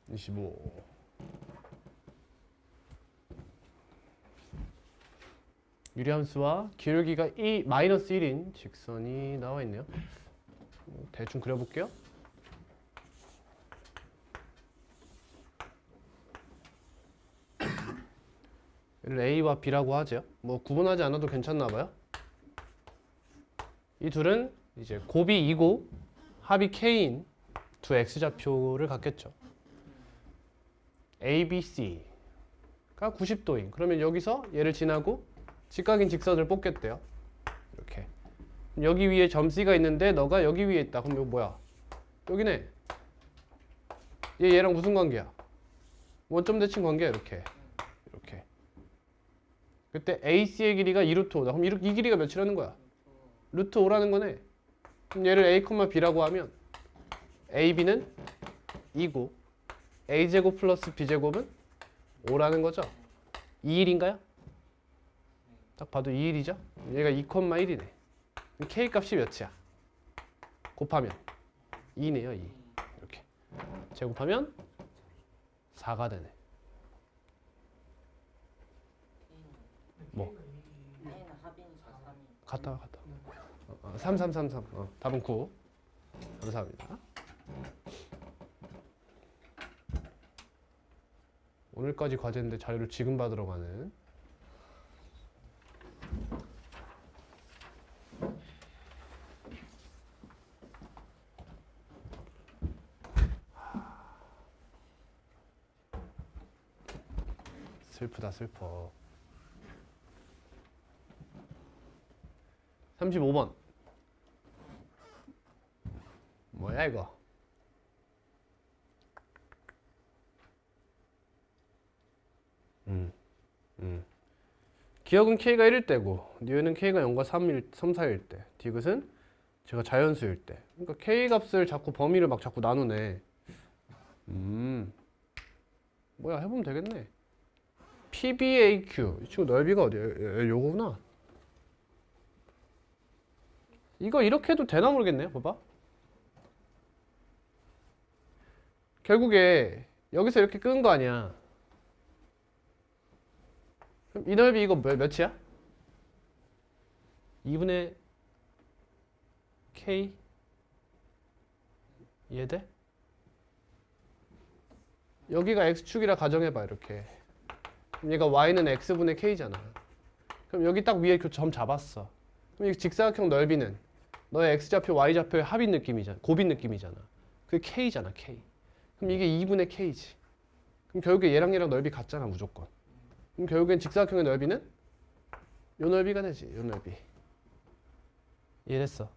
25. 유리함수와 기울기가 마이너스 1인 직선이 나와 있네요. 대충 그려볼게요. 얘를 A와 B라고 하죠. 뭐 구분하지 않아도 괜찮나 봐요. 이 둘은 이제 곱이 2고 합이 K인 두 X좌표를 갖겠죠. A, B, C가 90도인. 그러면 여기서 얘를 지나고 직각인 직선을 뽑겠대요. 이렇게. 여기 위에 점 C가 있는데 너가 여기 위에 있다. 그럼 이거 뭐야? 여기네. 얘랑 무슨 관계야? 원점 대칭 관계야. 이렇게. 이렇게. 그때 AC의 길이가 2루트 5다. 그럼 이 길이가 몇이라는 거야? 루트 5라는 거네. 그럼 얘를 A, B라고 하면 AB는 2고 A제곱 플러스 B제곱은 5라는 거죠. 2일인가요? 딱 봐도 2일이죠? 얘가 2,1이네. K 값이 몇이야? 곱하면 2네요. 2. 이렇게. 제곱하면 4가 되네. 뭐? 갔다. 3. 답은 9. 감사합니다. 오늘까지 과제인데 자료를 지금 받으러 가는. 슬프다 슬퍼. 35번. 뭐야 이거? 기억은 K가 1일 때고 뉴에는 K가 0과 3, 4일 때 디귿은 제가 자연수일 때. 그러니까 K 값을 자꾸 범위를 막 자꾸 나누네. 뭐야 해보면 되겠네. PBAQ 이 친구 넓이가 어디야? 요거구나. 이거 이렇게 해도 되나 모르겠네요. 봐봐. 결국에 여기서 이렇게 끄는 거 아니야. 그럼 이 넓이 이거 몇이야? 2분의 K 이해돼? 여기가 X축이라 가정해봐. 이렇게. 그럼 얘가 Y는 X분의 K잖아. 그럼 여기 딱 위에 점 잡았어. 그럼 이 직사각형 넓이는 너의 X좌표, Y좌표의 합인 느낌이잖아. 곱인 느낌이잖아. 그게 K잖아. K. 그럼 이게 2분의 K지. 그럼 결국에 얘랑 넓이 같잖아. 무조건. 그럼 결국엔 직사각형의 넓이는 요 넓이가 되지. 요 넓이. 이해됐어?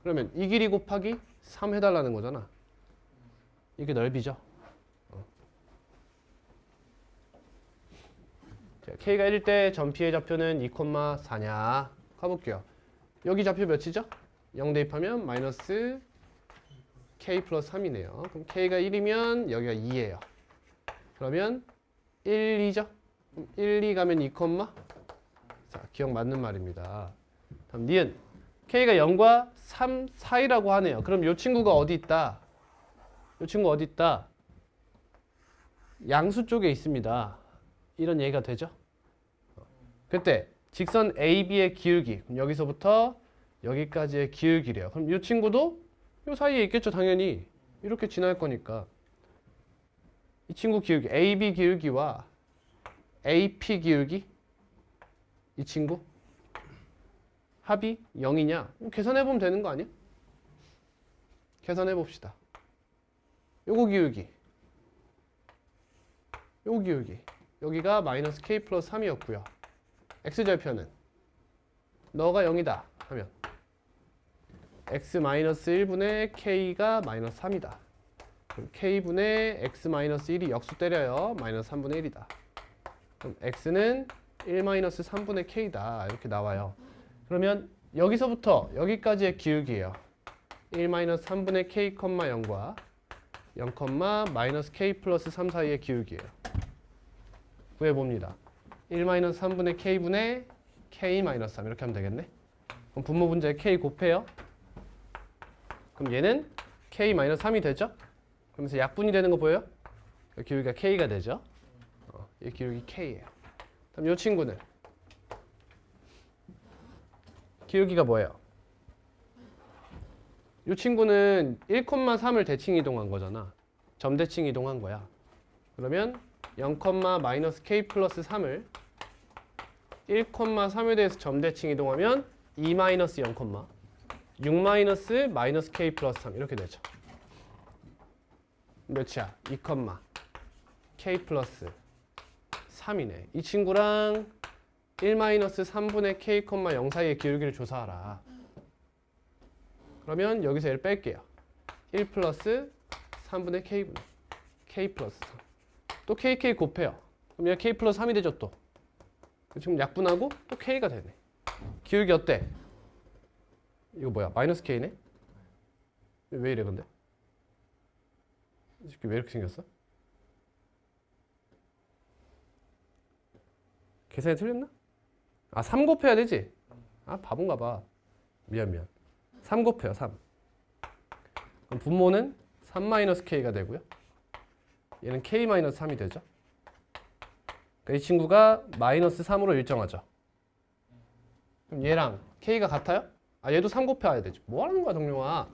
그러면 이 길이 곱하기 3 해달라는 거잖아. 이게 넓이죠. 자, K가 1일 때 점 P의 좌표는 2,4냐. 가볼게요. 여기 좌표 몇이죠? 0 대입하면 마이너스 K 플러스 3이네요. 그럼 K가 1이면 여기가 2예요. 그러면 1, 2죠? 1, 2 가면 2, 자, 기억 맞는 말입니다. 다음 니은 K가 0과 3 사이라고 하네요. 그럼 이 친구가 어디 있다? 이 친구 어디 있다? 양수 쪽에 있습니다. 이런 얘기가 되죠? 그때 직선 AB의 기울기, 그럼 여기서부터 여기까지의 기울기래요. 그럼 이 친구도 이 사이에 있겠죠, 당연히. 이렇게 지날 거니까. 이 친구 기울기, AB 기울기와 AP 기울기, 이 친구 합이 0이냐? 계산해보면 되는 거 아니야? 계산해봅시다. 요거 기울기, 요거 기울기. 여기가 마이너스 K 플러스 3이었고요. X절편은 너가 0이다 하면 X 마이너스 1분의 K가 마이너스 3이다. 그럼 K분의 X 마이너스 1이 역수 때려요. 마이너스 3분의 1이다. 그럼 X는 1 마이너스 3분의 K다. 이렇게 나와요. 그러면 여기서부터 여기까지의 기울기예요. 1 마이너스 3분의 K, 0과 0, 마이너스 K 플러스 3 사이의 기울기예요. 구해봅니다. 1 마이너스 3분의 K분의 K 마이너스 3 이렇게 하면 되겠네. 그럼 분모 분자에 K 곱해요. 그럼 얘는 K 마이너스 3이 되죠? 그러면서 약분이 되는 거 보여요? 기울기가 K가 되죠. 이 기울기 K예요. 그럼 이 친구는 기울기가 뭐예요? 이 친구는 1,3을 대칭 이동한 거잖아. 점 대칭 이동한 거야. 그러면 0, 마이너스 K 플러스 3을 1,3에 대해서 점 대칭 이동하면 2 마이너스 0, 6 마이너스 K 플러스 3 이렇게 되죠. 몇이야? 2, K 플러스 3이네. 이 친구랑 1 마이너스 3분의 K, 0 사이의 기울기를 조사하라. 그러면 여기서 얘를 뺄게요. 1 플러스 3분의 K분의 K 플러스 3. 또 KK 곱해요. 그럼 얘가 K 플러스 3이 되죠 또. 지금 약분하고 또 K가 되네. 기울기 어때? 이거 뭐야? 마이너스 K네? 왜 이래 근데? 이게 왜 이렇게 생겼어? 계산이 틀렸나? 아, 3 곱해야 되지? 아, 바본가 봐. 미안. 3 곱해요, 3. 그럼 분모는 3-K가 되고요. 얘는 K-3이 되죠. 그러니까 이 친구가 마이너스 3으로 일정하죠. 그럼 얘랑 K가 같아요? 아, 얘도 3 곱해야 되지. 뭐 하는 거야, 동룡아?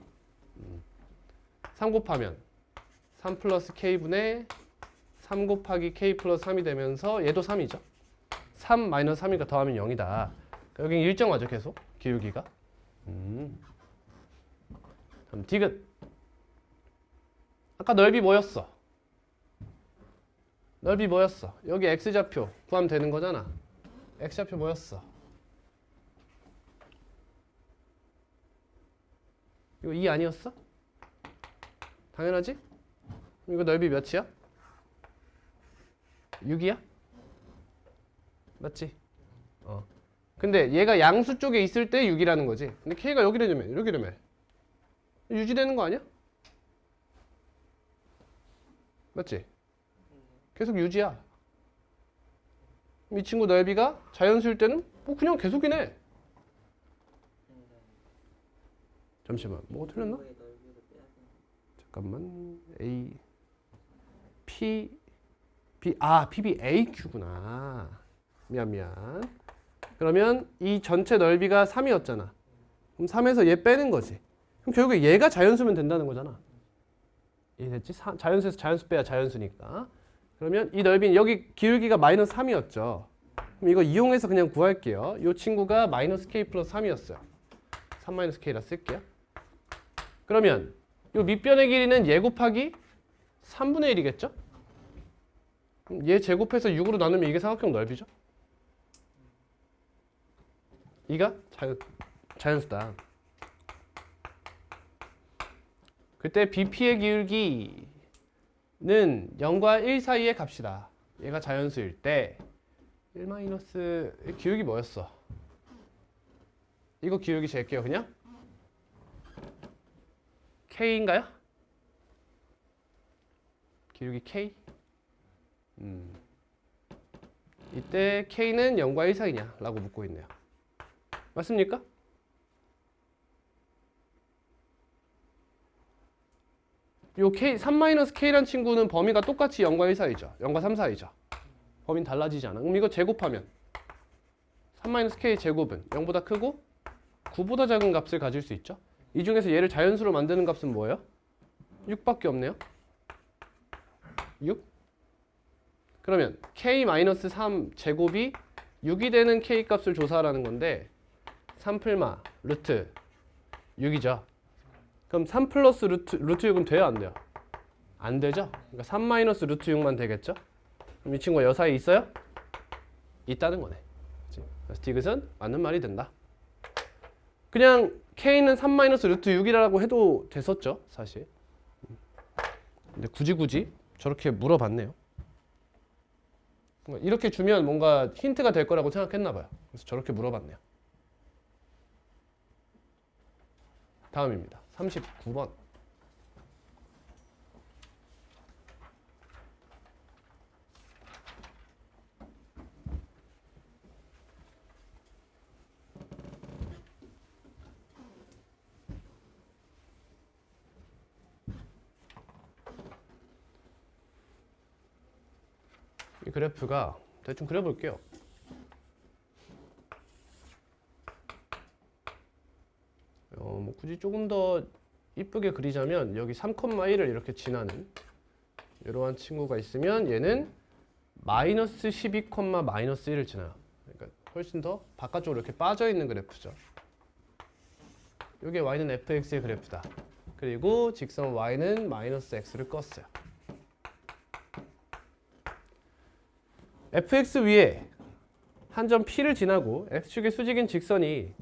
3 곱하면 3 플러스 K분의 3 곱하기 K 플러스 3이 되면서 얘도 3이죠. 3 마이너스 3이니까 더하면 0이다. 여기 일정하죠, 계속. 기울기가. 그럼 디귿. 아까 넓이 뭐였어? 넓이 뭐였어? 여기 X좌표 구하면 되는 거잖아. X좌표 뭐였어? 이거 2 아니었어? 당연하지? 이거 넓이 몇이야? 6이야? 맞지? 근데 얘가 양수 쪽에 있을 때 6이라는 거지. 근데 K가 여기라면 이렇게라면 유지되는 거 아니야? 맞지? 계속 유지야. 이 친구 넓이가 자연수일 때는 뭐 그냥 계속이네. 잠시만, 뭐가 틀렸나? 잠깐만, A, P, B, PB AQ구나. 미안. 그러면 이 전체 넓이가 3이었잖아. 그럼 3에서 얘 빼는 거지. 그럼 결국에 얘가 자연수면 된다는 거잖아. 이해됐지? 자연수에서 자연수 빼야 자연수니까. 그러면 이 넓이는 여기 기울기가 마이너스 3이었죠. 그럼 이거 이용해서 그냥 구할게요. 이 친구가 마이너스 K 플러스 3이었어요. 3 마이너스 K라 쓸게요. 그러면 이 밑변의 길이는 얘 곱하기 3분의 1이겠죠? 그럼 얘 제곱해서 6으로 나누면 이게 삼각형 넓이죠? 이가 자연수다. 그때 BP의 기울기는 0과 1 사이의 값이다. 얘가 자연수일 때 1 마이너스 기울기 뭐였어? 이거 기울기 잴게요 그냥. K인가요? 기울기 K? 이때 K는 0과 1 사이냐? 라고 묻고 있네요. 맞습니까? 요 K, 3-K란 친구는 범위가 똑같이 0과 1 사이죠. 0과 3 사이죠. 범위는 달라지지 않아. 그럼 이거 제곱하면 3-K 제곱은 0보다 크고 9보다 작은 값을 가질 수 있죠. 이 중에서 얘를 자연수로 만드는 값은 뭐예요? 6밖에 없네요. 6? 그러면 K-3 제곱이 6이 되는 K 값을 조사하라는 건데 3플마 루트 6이죠. 그럼 3 플러스 루트 6은 돼요? 안 돼요? 안 되죠? 그러니까 3 마이너스 루트 6만 되겠죠? 그럼 이 친구가 여 사이에 있어요? 있다는 거네. 그래서 디귿은 맞는 말이 된다. 그냥 K는 3 마이너스 루트 6이라고 해도 됐었죠, 사실. 근데 굳이 저렇게 물어봤네요. 이렇게 주면 뭔가 힌트가 될 거라고 생각했나 봐요. 그래서 저렇게 물어봤네요. 다음입니다. 39번. 이 그래프가 대충 그려볼게요. 뭐 굳이 조금 더 이쁘게 그리자면 여기 3,1을 이렇게 지나는 이러한 친구가 있으면 얘는 마이너스 12, 마이너스 1을 지나요. 그러니까 훨씬 더 바깥쪽으로 이렇게 빠져 있는 그래프죠. 이게 y는 fx의 그래프다. 그리고 직선 y는 마이너스 x를 껐어요. fx 위에 한 점 p를 지나고 x축의 수직인 직선이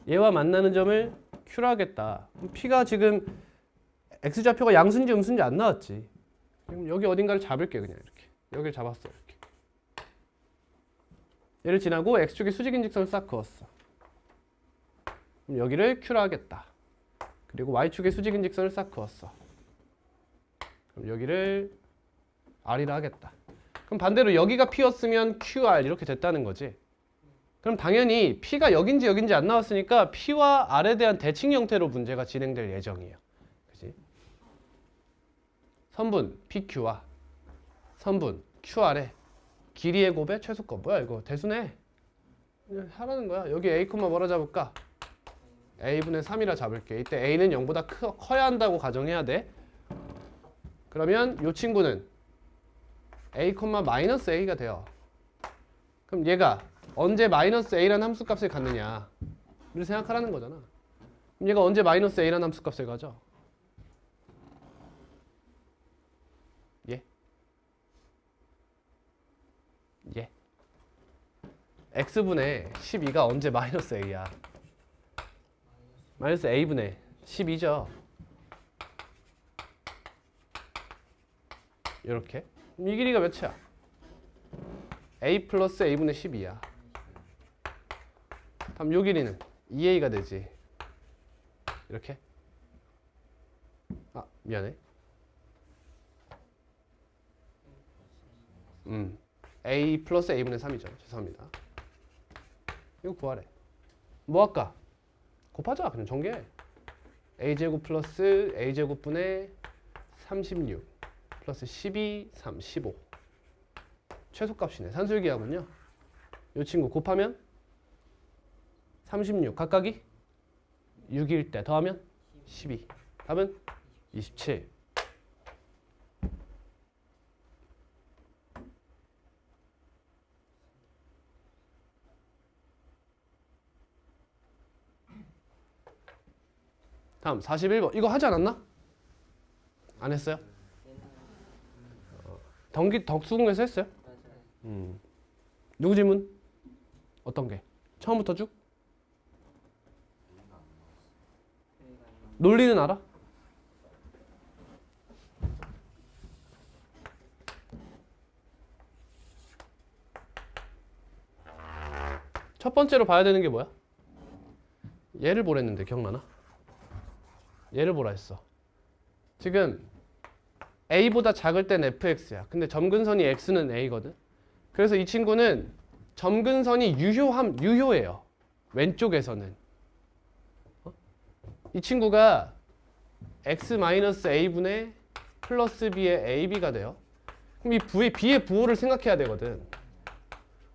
얘와 만나는 점을 q로 하겠다. p가 지금 x좌표가 양수인지 음수인지 안 나왔지. 그럼 여기 어딘가를 잡을게 그냥 이렇게. 여기를 잡았어 이렇게. 얘를 지나고 x축의 수직인 직선을 싹 그었어. 그럼 여기를 q로 하겠다. 그리고 y축의 수직인 직선을 싹 그었어. 그럼 여기를 r이라 하겠다. 그럼 반대로 여기가 p였으면 qr 이렇게 됐다는 거지. 그럼 당연히 p가 여긴지 여긴지 안 나왔으니까 p와 r에 대한 대칭 형태로 문제가 진행될 예정이에요. 그치? 선분 pq와 선분 qr의 길이의 곱의 최소값. 뭐야 이거 대수네. 그냥 하라는 거야. 여기 a, 뭐라 잡을까? a분의 3이라 잡을게. 이때 a는 0보다 커야 한다고 가정해야 돼. 그러면 이 친구는 a, 마이너스 a가 돼요. 그럼 얘가 언제 마이너스 a라는 함수값을 갖느냐 를 생각하라는 거잖아. 그럼 얘가 언제 마이너스 a라는 함수값을 가져? 예. x분의 12가 언제 마이너스 a야? 마이너스 a분의 12죠. 이렇게. 이 길이가 몇이야? a 플러스 a분의 12야. 다음 요 길이는 2a가 되지. 이렇게. 아 미안해. a 플러스 a분의 3이죠. 죄송합니다. 이거 구하래. 뭐 할까? 곱하자. 그냥 전개해. a제곱 플러스 a제곱분의 36 플러스 12, 3, 15 최소값이네. 산술기하군요. 이 친구 곱하면 36 각각이 6일 때 더하면 12 답은 27. 다음 41번. 이거 하지 않았나? 안 했어요? 덕수궁에서 했어요? 누구 질문? 어떤 게? 처음부터 쭉? 논리는 알아? 첫 번째로 봐야 되는 게 뭐야? 얘를 보랬는데 기억나나? 얘를 보라 했어. 지금 a보다 작을 땐 fx야. 근데 점근선이 x는 a거든. 그래서 이 친구는 점근선이 유효해요. 왼쪽에서는. 이 친구가 x-a분의 플러스 b의 ab가 돼요. 그럼 이 b의 부호를 생각해야 되거든.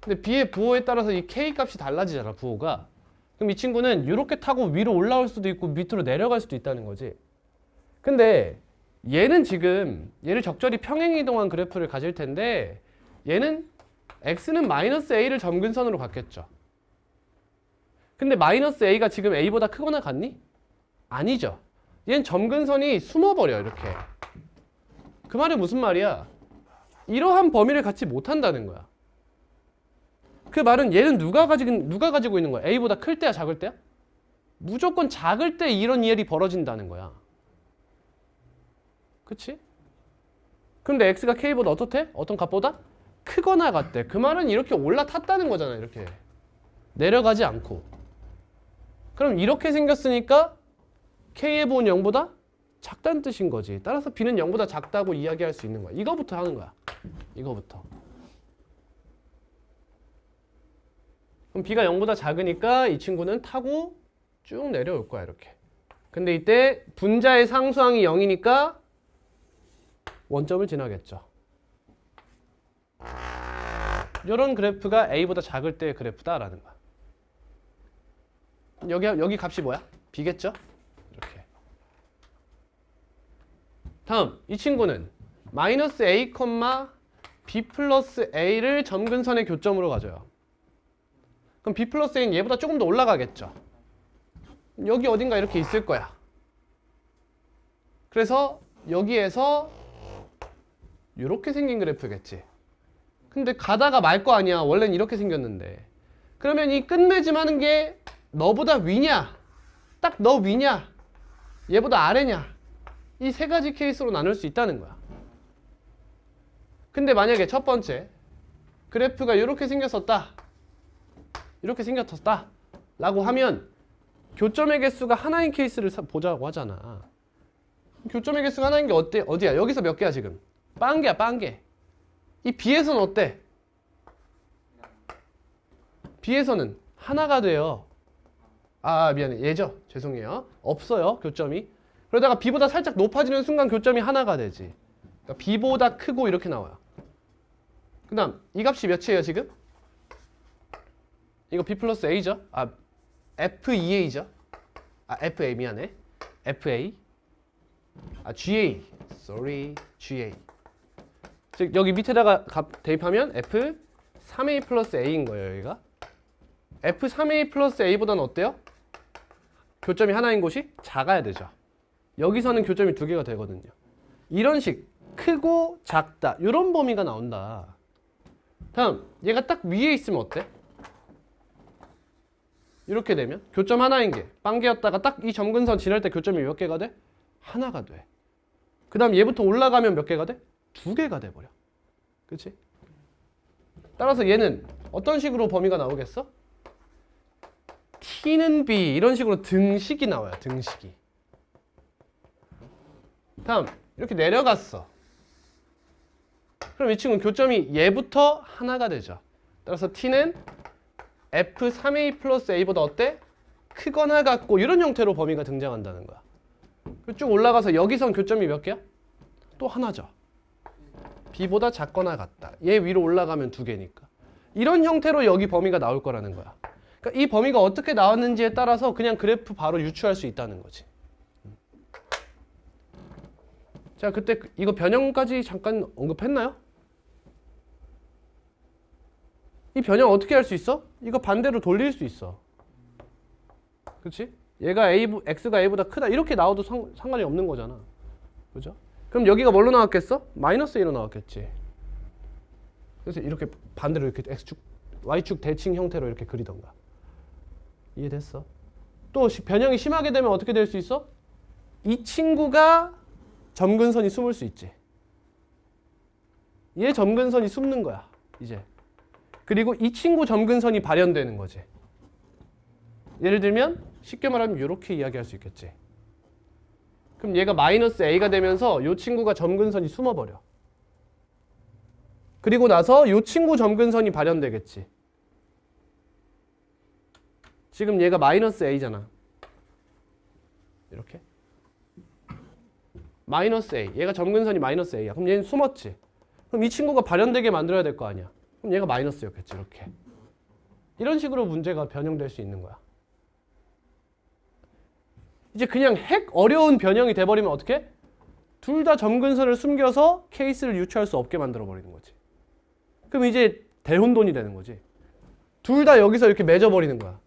근데 b의 부호에 따라서 이 k 값이 달라지잖아, 부호가. 그럼 이 친구는 이렇게 타고 위로 올라올 수도 있고 밑으로 내려갈 수도 있다는 거지. 근데 얘는 지금 얘를 적절히 평행이동한 그래프를 가질 텐데 얘는 x는 마이너스 a를 점근선으로 갔겠죠. 근데 마이너스 a가 지금 a보다 크거나 같니? 아니죠. 얘는 점근선이 숨어버려 이렇게. 그 말은 무슨 말이야? 이러한 범위를 갖지 못한다는 거야. 그 말은 얘는 누가 가지고 있는 거야? a보다 클 때야 작을 때야? 무조건 작을 때 이런 일이 벌어진다는 거야. 그치? 근데 x가 k보다 어떻대? 어떤 값보다? 크거나 같대. 그 말은 이렇게 올라탔다는 거잖아. 이렇게 내려가지 않고. 그럼 이렇게 생겼으니까 k의 부호는 0보다 작다는 뜻인 거지. 따라서 b는 0보다 작다고 이야기할 수 있는 거야. 이거부터 하는 거야. 이거부터. 그럼 b가 0보다 작으니까 이 친구는 타고 쭉 내려올 거야. 이렇게. 근데 이때 분자의 상수항이 0이니까 원점을 지나겠죠. 이런 그래프가 A보다 작을 때의 그래프다라는 거야. 여기 값이 뭐야? B겠죠? 이렇게. 다음 이 친구는 마이너스 A, B 플러스 A를 점근선의 교점으로 가져요. 그럼 B 플러스 A는 얘보다 조금 더 올라가겠죠. 여기 어딘가 이렇게 있을 거야. 그래서 여기에서 이렇게 생긴 그래프겠지. 근데 가다가 말 거 아니야. 원래는 이렇게 생겼는데. 그러면 이 끝맺음 하는 게 너보다 위냐? 딱 너 위냐? 얘보다 아래냐? 이 세 가지 케이스로 나눌 수 있다는 거야. 근데 만약에 첫 번째 그래프가 이렇게 생겼었다. 이렇게 생겼었다. 라고 하면 교점의 개수가 하나인 케이스를 보자고 하잖아. 교점의 개수가 하나인 게 어디야? 여기서 몇 개야 지금? 빵개야, 빵개. 이 B에서는 어때? B에서는 하나가 돼요. 아, 미안해. 얘죠? 죄송해요. 없어요, 교점이. 그러다가 B보다 살짝 높아지는 순간 교점이 하나가 되지. 그러니까 B보다 크고 이렇게 나와요. 그 다음 이 값이 몇이에요 지금? 이거 B 플러스 A죠? 아, F2A죠? 아, FA 미안해. FA. 아, GA. Sorry. GA. 즉 여기 밑에다가 값 대입하면 F3A 플러스 A인 거예요, 여기가. F3A 플러스 A보다는 어때요? 교점이 하나인 곳이 작아야 되죠. 여기서는 교점이 두 개가 되거든요. 이런 식 크고 작다 이런 범위가 나온다. 다음 얘가 딱 위에 있으면 어때? 이렇게 되면 교점 하나인 게 빵개였다가 딱 이 점근선 지날 때 교점이 몇 개가 돼? 하나가 돼. 그 다음 얘부터 올라가면 몇 개가 돼? 두 개가 돼버려. 그치? 따라서 얘는 어떤 식으로 범위가 나오겠어? T는 B 이런 식으로 등식이 나와요. 등식이. 다음 이렇게 내려갔어. 그럼 이 친구는 교점이 얘부터 하나가 되죠. 따라서 T는 F3A 플러스 A보다 어때? 크거나 같고 이런 형태로 범위가 등장한다는 거야. 쭉 올라가서 여기선 교점이 몇 개야? 또 하나죠. B보다 작거나 같다. 얘 위로 올라가면 두 개니까. 이런 형태로 여기 범위가 나올 거라는 거야. 그러니까 이 범위가 어떻게 나왔는지에 따라서 그냥 그래프 바로 유추할 수 있다는 거지. 자, 그때 이거 변형까지 잠깐 언급했나요? 이 변형 어떻게 할 수 있어? 이거 반대로 돌릴 수 있어. 그렇지? 얘가 x가 a보다 크다 이렇게 나와도 상관이 없는 거잖아. 그죠? 그럼 여기가 뭘로 나왔겠어? 마이너스 1로 나왔겠지. 그래서 이렇게 반대로 이렇게 x축, y축 대칭 형태로 이렇게 그리던가. 이해됐어? 또 변형이 심하게 되면 어떻게 될 수 있어? 이 친구가 점근선이 숨을 수 있지. 얘 점근선이 숨는 거야. 이제. 그리고 이 친구 점근선이 발현되는 거지. 예를 들면 쉽게 말하면 이렇게 이야기할 수 있겠지. 그럼 얘가 마이너스 a가 되면서 이 친구가 점근선이 숨어버려. 그리고 나서 이 친구 점근선이 발현되겠지. 지금 얘가 마이너스 a잖아. 이렇게. 마이너스 a. 얘가 점근선이 마이너스 a야. 그럼 얘는 숨었지. 그럼 이 친구가 발현되게 만들어야 될 거 아니야. 그럼 얘가 마이너스였겠지. 이렇게. 이런 식으로 문제가 변형될 수 있는 거야. 이제 그냥 핵 어려운 변형이 돼버리면 어떻게? 둘 다 점근선을 숨겨서 케이스를 유추할 수 없게 만들어버리는 거지. 그럼 이제 대혼돈이 되는 거지. 둘 다 여기서 이렇게 맺어버리는 거야.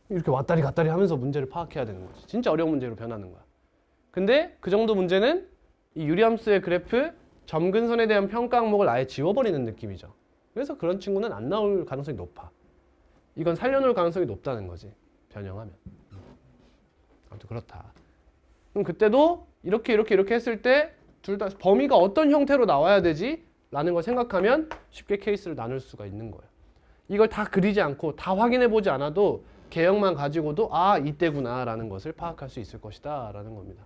이렇게 왔다리 갔다리 하면서 문제를 파악해야 되는 거지. 진짜 어려운 문제로 변하는 거야. 근데 그 정도 문제는 이 유리함수의 그래프 점근선에 대한 평가 항목을 아예 지워버리는 느낌이죠. 그래서 그런 친구는 안 나올 가능성이 높아. 이건 살려놓을 가능성이 높다는 거지. 변형하면. 아무튼 그렇다. 그럼 그때도 이렇게 했을 때 둘 다 범위가 어떤 형태로 나와야 되지? 라는 걸 생각하면 쉽게 케이스를 나눌 수가 있는 거예요. 이걸 다 그리지 않고 다 확인해 보지 않아도 개형만 가지고도 아 이때구나 라는 것을 파악할 수 있을 것이다 라는 겁니다.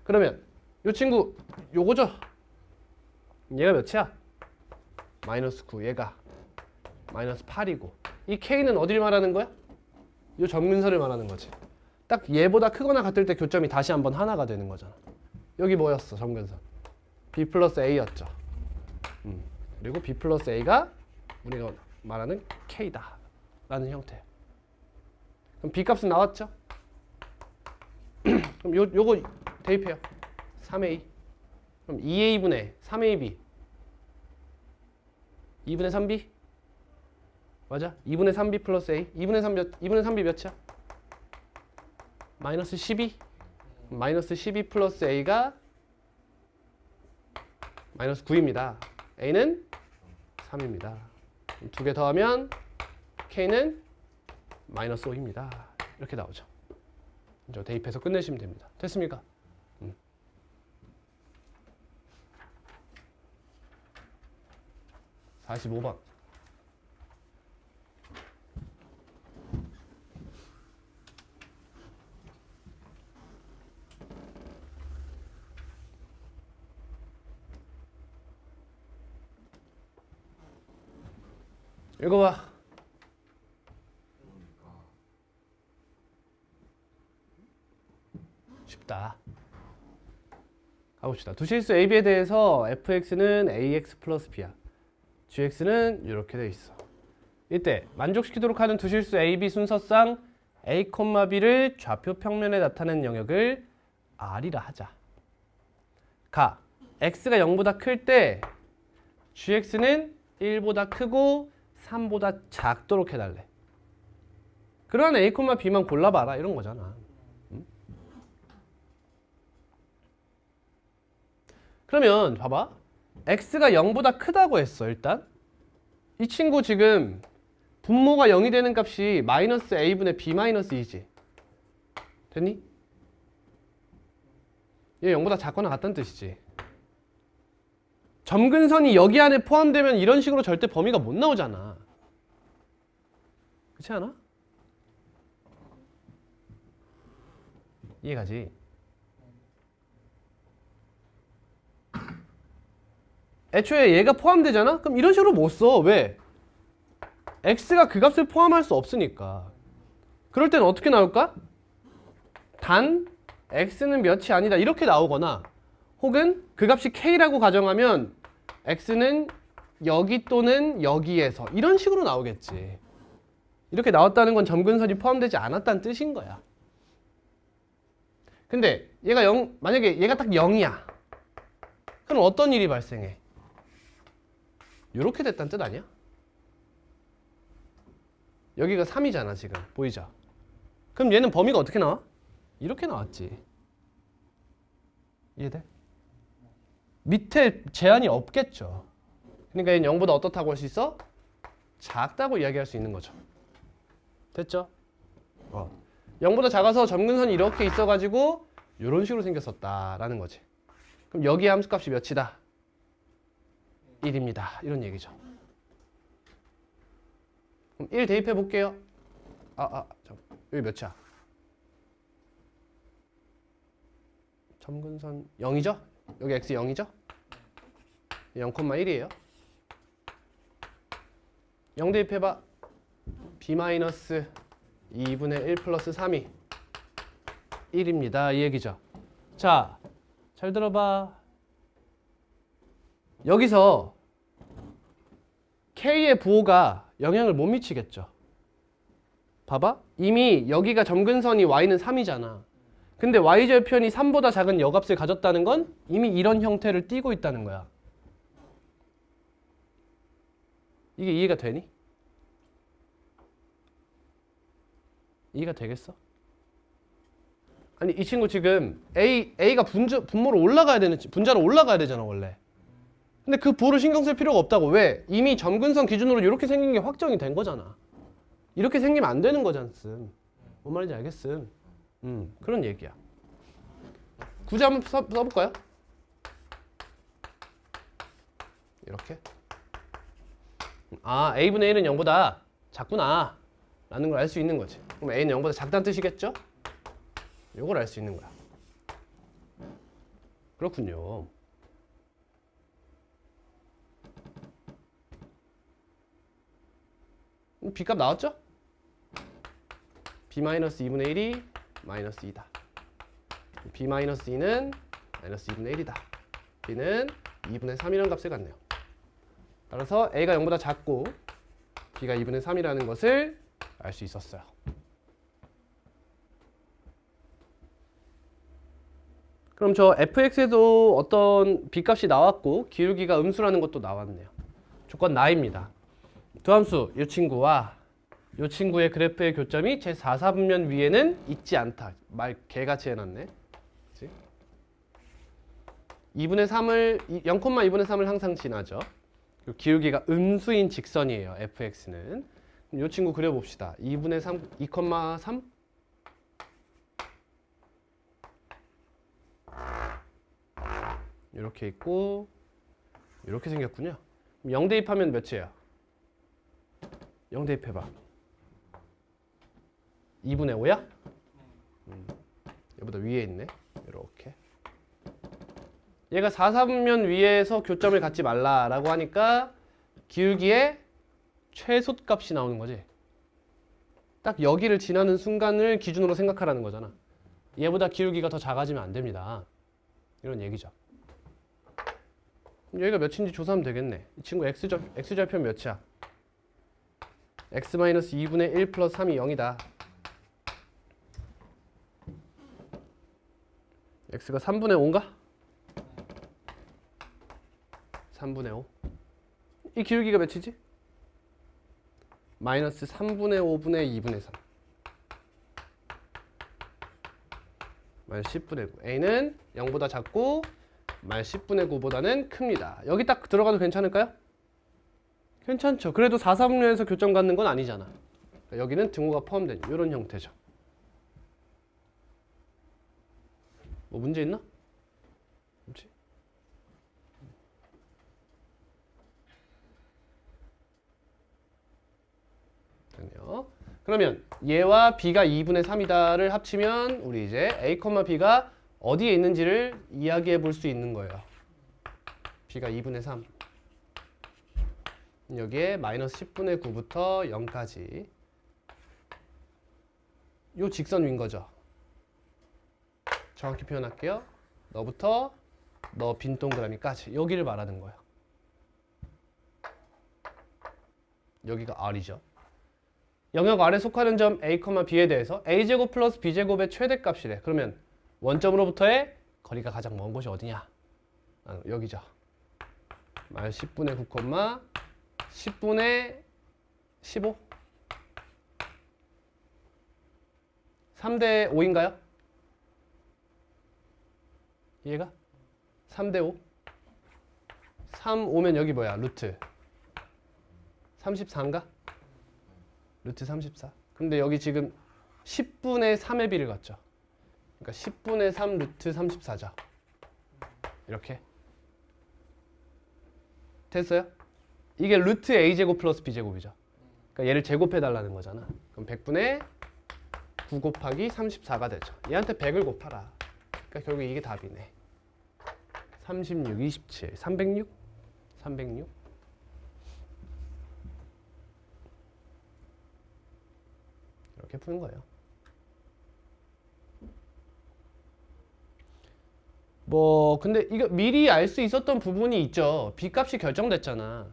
그러면 이 친구 요거죠? 얘가 몇이야? 마이너스 9. 얘가 마이너스 8이고 이 K는 어디를 말하는 거야? 이 점근선을 말하는 거지. 딱 얘보다 크거나 같을 때 교점이 다시 한번 하나가 되는 거잖아. 여기 뭐였어? 점근선. B 플러스 A였죠. 그리고 B 플러스 A가 우리가 말하는 K다 라는 형태예요. 그럼 B값은 나왔죠? 그럼 요거 대입해요. 3A. 그럼 2A분의 3AB 2분의 3B? 맞아? 2분의 3B 플러스 A. 2분의 3B 몇이야? 마이너스 12. 마이너스 12 플러스 A가 마이너스 9입니다. A는 3입니다. 두 개 더하면 K는 마이너스 5입니다. 이렇게 나오죠. 이제 대입해서 끝내시면 됩니다. 됐습니까? 45번. 읽어봐. 쉽다. 가봅시다. 두실수 AB에 대해서 fx는 ax 플러스 b야. gx는 이렇게 돼 있어. 이때 만족시키도록 하는 두실수 AB 순서상 a, b를 좌표 평면에 나타낸 영역을 r이라 하자. 가. x가 0보다 클 때 gx는 1보다 크고 3보다 작도록 해달래. 그러한 a, b만 골라봐라 이런 거잖아. 그러면 봐봐. x가 0보다 크다고 했어. 일단 이 친구 지금 분모가 0이 되는 값이 마이너스 a분의 b 마이너스 2지. 됐니? 얘 0보다 작거나 같다는 뜻이지. 점근선이 여기 안에 포함되면 이런 식으로 절대 범위가 못 나오잖아. 그렇지 않아? 이해가지? 애초에 얘가 포함되잖아? 그럼 이런 식으로 못 써. 왜? x가 그 값을 포함할 수 없으니까. 그럴 때는 어떻게 나올까? 단 x는 몇이 아니다 이렇게 나오거나, 혹은 그 값이 k라고 가정하면 x는 여기 또는 여기에서 이런 식으로 나오겠지. 이렇게 나왔다는 건 점근선이 포함되지 않았다는 뜻인 거야. 근데 얘가 만약에 얘가 딱 0이야. 그럼 어떤 일이 발생해? 이렇게 됐다는 뜻 아니야? 여기가 3이잖아 지금. 보이죠? 그럼 얘는 범위가 어떻게 나와? 이렇게 나왔지. 이해돼? 밑에 제한이 없겠죠. 그러니까 얘는 0보다 어떻다고 할 수 있어? 작다고 이야기할 수 있는 거죠. 됐죠? 0보다 작아서 점근선이 이렇게 있어가지고 이런 식으로 생겼었다라는 거지. 그럼 여기 함수값이 몇이다? 1입니다. 이런 얘기죠. 그럼 1 대입해 볼게요. 여기 몇이야? 점근선 0이죠? 여기 x 0이죠? 0,1이에요. 0 대입해봐. b 마이너스 2분의 1 플러스 3이 1입니다. 이 얘기죠. 자, 잘 들어봐. 여기서 k의 부호가 영향을 못 미치겠죠. 봐봐. 이미 여기가 점근선이 y는 3이잖아. 근데 y절편이 3보다 작은 여값을 가졌다는 건 이미 이런 형태를 띠고 있다는 거야. 이게 이해가 되니? 이해가 되겠어? 아니 이 친구 지금 A가 분모로 올라가야 되는, 분자로 올라가야 되잖아 원래. 근데 그 부호를 신경 쓸 필요가 없다고. 왜? 이미 점근선 기준으로 이렇게 생긴 게 확정이 된 거잖아. 이렇게 생기면 안 되는 거잖음. 뭔 말인지 알겠음. 그런 얘기야. 구제 한번 써볼까요? 이렇게. 아, a분의 1은 0보다 작구나 라는 걸 알 수 있는 거지. 그럼 a는 0보다 작다는 뜻이겠죠? 이걸 알 수 있는 거야. 그렇군요. b값 나왔죠? b-2분의 1이 마이너스 2다. b-2는 마이너스 2분의 1이다. b는 2분의 3이라는 값을 갖네요. 따라서 a가 0보다 작고 b가 2분의 3이라는 것을 알 수 있었어요. 그럼 저 fx에도 어떤 b값이 나왔고 기울기가 음수라는 것도 나왔네요. 조건 나입니다. 두 함수 이 친구와 이 친구의 그래프의 교점이 제 4사분면 위에는 있지 않다. 말 개같이 해놨네. 그치? 2분의 3을 0,2분의 3을 항상 지나죠. 기울기가 음수인 직선이에요. fx는. 이 친구 그려봅시다. 2분의 3, 2,3 이렇게 있고 이렇게 생겼군요. 0 대입하면 몇이에요? 0 대입해봐. 2분의 5야? 얘보다 위에 있네. 이렇게. 얘가 4사분면 위에서 교점을 갖지 말라라고 하니까 기울기의 최소값이 나오는 거지. 딱 여기를 지나는 순간을 기준으로 생각하라는 거잖아. 얘보다 기울기가 더 작아지면 안 됩니다. 이런 얘기죠. 여기가 몇인지 조사하면 되겠네. 이 친구 x좌표는 몇이야? x-2분의 1 플러스 3이 0이다. x가 3분의 5인가? 3분의 5. 이 기울기가 몇이지? 마이너스 3분의 5분의 2분의 3. 마이너스 10분의 9. a는 0보다 작고 마이너스 10분의 9보다는 큽니다. 여기 딱 들어가도 괜찮을까요? 괜찮죠. 그래도 4사분면에서 교점 갖는 건 아니잖아. 그러니까 여기는 등호가 포함된 이런 형태죠. 뭐 문제 있나? 그렇지? 됐네요. 그러면 얘와 b가 2분의 3이다를 합치면 우리 이제 a, b가 어디에 있는지를 이야기해 볼 수 있는 거예요. b가 2분의 3. 여기에 마이너스 10분의 9부터 0까지. 요 직선 위인 거죠. 정확히 표현할게요. 너부터 너 빈 동그라미까지. 여기를 말하는 거예요. 여기가 R이죠. 영역 R에 속하는 점 A, B에 대해서 A제곱 플러스 B제곱의 최대값이래. 그러면 원점으로부터의 거리가 가장 먼 곳이 어디냐? 여기죠. 마이너스 10분의 9, 10분의 15? 3대 5인가요? 이해가? 3대 5? 3, 5면 여기 뭐야? 루트 34인가? 루트 34. 근데 여기 지금 10분의 3의 비를 갖죠. 그러니까 10분의 3 루트 34죠. 이렇게. 됐어요? 이게 루트 a제곱 플러스 b제곱이죠. 그러니까 얘를 제곱해달라는 거잖아. 그럼 100분의 9 곱하기 34가 되죠. 얘한테 100을 곱하라. 그러니까 결국 이게 답이네. 36, 27, 306? 306? 이렇게 푸는 거예요. 뭐 근데 이거 미리 알 수 있었던 부분이 있죠. b값이 결정됐잖아.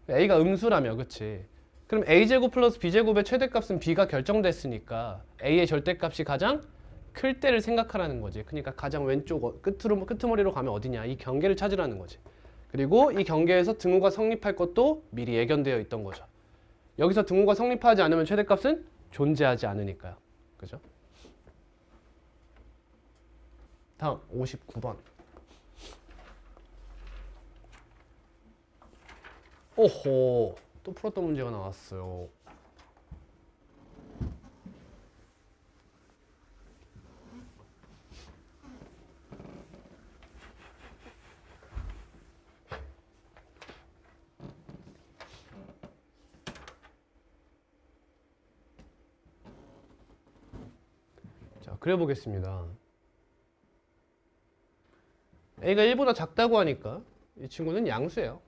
a가 음수라며, 그치? 그럼 a제곱 플러스 b제곱의 최대값은 b가 결정됐으니까 a의 절대값이 가장 클 때를 생각하라는 거지. 그러니까 가장 왼쪽 끄트머리로 가면 어디냐, 이 경계를 찾으라는 거지. 그리고 이 경계에서 등호가 성립할 것도 미리 예견되어 있던 거죠. 여기서 등호가 성립하지 않으면 최대값은 존재하지 않으니까요. 그죠? 다음 59번. 오호, 또 풀었던 문제가 나왔어요. 자, 그려보겠습니다. a가 1보다 작다고 하니까 이 친구는 양수예요.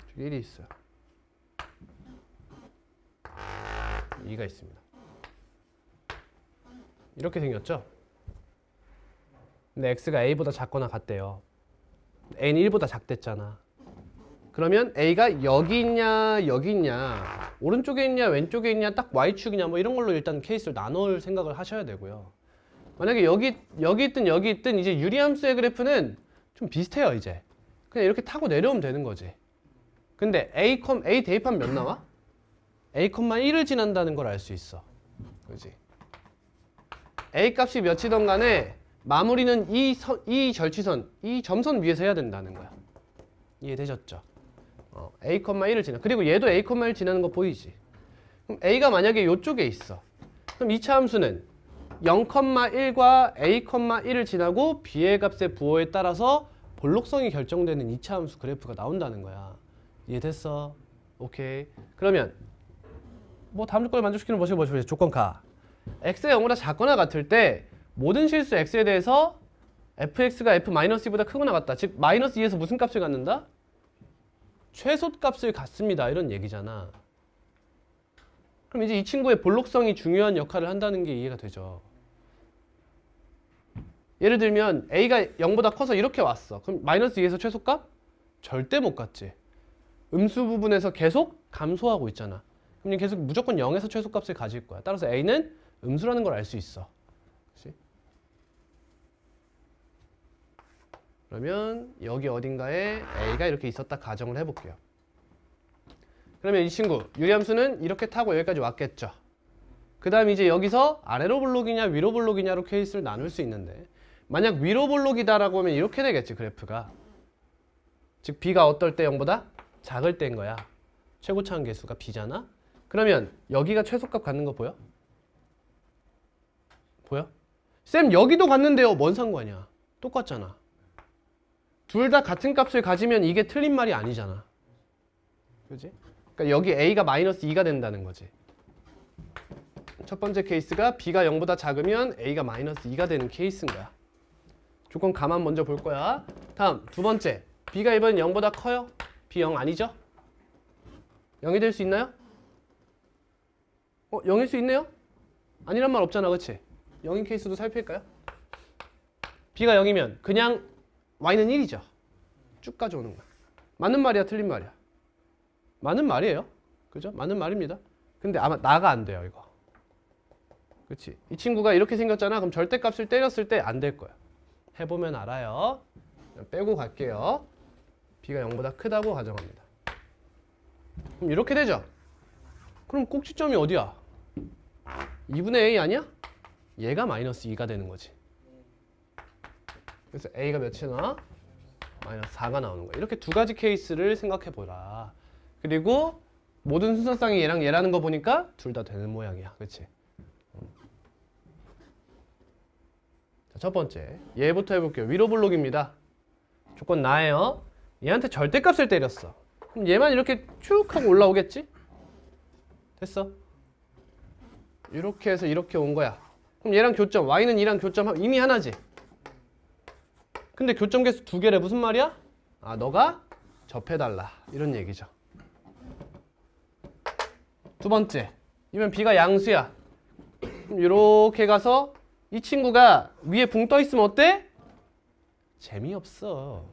저기 1이 있어요. 2가 있습니다. 이렇게 생겼죠? 근데 x가 a보다 작거나 같대요. a는 1보다 작댔잖아. 그러면 a가 여기 있냐 여기 있냐 오른쪽에 있냐 왼쪽에 있냐 딱 y축이냐 뭐 이런 걸로 일단 케이스를 나눌 생각을 하셔야 되고요. 만약에 여기 있든 여기 있든 이제 유리함수의 그래프는 좀 비슷해요. 이제 그냥 이렇게 타고 내려오면 되는 거지. 근데 a 대입하면 몇 나와? a,1을 지난다는 걸 알 수 있어. 그지? a 값이 몇이든 간에 마무리는 이 절취선, 이 점선 위에서 해야 된다는 거야. 이해되셨죠? a,1을 지나. 그리고 얘도 a,1 지나는 거 보이지? 그럼 a가 만약에 이쪽에 있어. 그럼 2차 함수는 0,1과 a,1을 지나고 b의 값의 부호에 따라서 볼록성이 결정되는 2차 함수 그래프가 나온다는 거야. 이해됐어? 오케이. 그러면 뭐 다음 조건을 만족시키는 보시고 조건 가. x가 0보다 작거나 같을 때 모든 실수 x에 대해서 fx가 f-2보다 크거나 같다. 즉 마이너스 2에서 무슨 값을 갖는다? 최소값을 갖습니다. 이런 얘기잖아. 그럼 이제 이 친구의 볼록성이 중요한 역할을 한다는 게 이해가 되죠. 예를 들면 a가 0보다 커서 이렇게 왔어. 그럼 마이너스 2에서 최소값? 절대 못 갖지. 음수 부분에서 계속 감소하고 있잖아. 그럼 계속 무조건 0에서 최소값을 가질 거야. 따라서 a는 음수라는 걸 알 수 있어. 그치? 그러면 여기 어딘가에 a가 이렇게 있었다 가정을 해볼게요. 그러면 이 친구 유리함수는 이렇게 타고 여기까지 왔겠죠. 그 다음 이제 여기서 아래로 볼록이냐 위로 볼록이냐로 케이스를 나눌 수 있는데 만약 위로 볼록이다라고 하면 이렇게 되겠지 그래프가. 즉 b가 어떨 때 0보다 작을 때인 거야. 최고차항 계수가 b잖아. 그러면 여기가 최소값 갖는 거 보여? 보여? 쌤 여기도 갖는데요. 뭔 상관이야? 똑같잖아. 둘 다 같은 값을 가지면 이게 틀린 말이 아니잖아. 그지? 그러니까 여기 a가 마이너스 2가 된다는 거지. 첫 번째 케이스가 b가 0보다 작으면 a가 마이너스 2가 되는 케이스인 거야. 조건 가만 먼저 볼 거야. 다음 두 번째 b가 이번엔 0보다 커요? b 0 아니죠? 0이 될 수 있나요? 0일 수 있네요? 아니란 말 없잖아. 그치? 0인 케이스도 살필까요? b가 0이면 그냥 y는 1이죠. 쭉 가져오는 거야. 맞는 말이야 틀린 말이야? 맞는 말이에요. 그죠? 맞는 말입니다. 근데 아마 나가 안 돼요 이거. 그치? 이 친구가 이렇게 생겼잖아. 그럼 절대값을 때렸을 때 안 될 거야. 해보면 알아요. 빼고 갈게요. b가 0보다 크다고 가정합니다. 그럼 이렇게 되죠? 그럼 꼭지점이 어디야? 2분의 a 아니야? 얘가 마이너스 2가 되는 거지. 그래서 a가 몇이 나와? 마이너스 4가 나오는 거야. 이렇게 두 가지 케이스를 생각해 보라. 그리고 모든 순서쌍이 얘랑 얘라는 거 보니까 둘 다 되는 모양이야. 그치? 자, 첫 번째 얘부터 해볼게요. 위로 볼록입니다. 조건 나예요. 얘한테 절대값을 때렸어. 그럼 얘만 이렇게 쭉 하고 올라오겠지? 됐어. 이렇게 해서 이렇게 온 거야. 그럼 얘랑 교점, y는 2랑 교점 이미 하나지. 근데 교점 개수 두 개래. 무슨 말이야? 아, 너가 접해달라. 이런 얘기죠. 두 번째, 이면 b가 양수야. 그럼 이렇게 가서 이 친구가 위에 붕 떠 있으면 어때? 재미없어.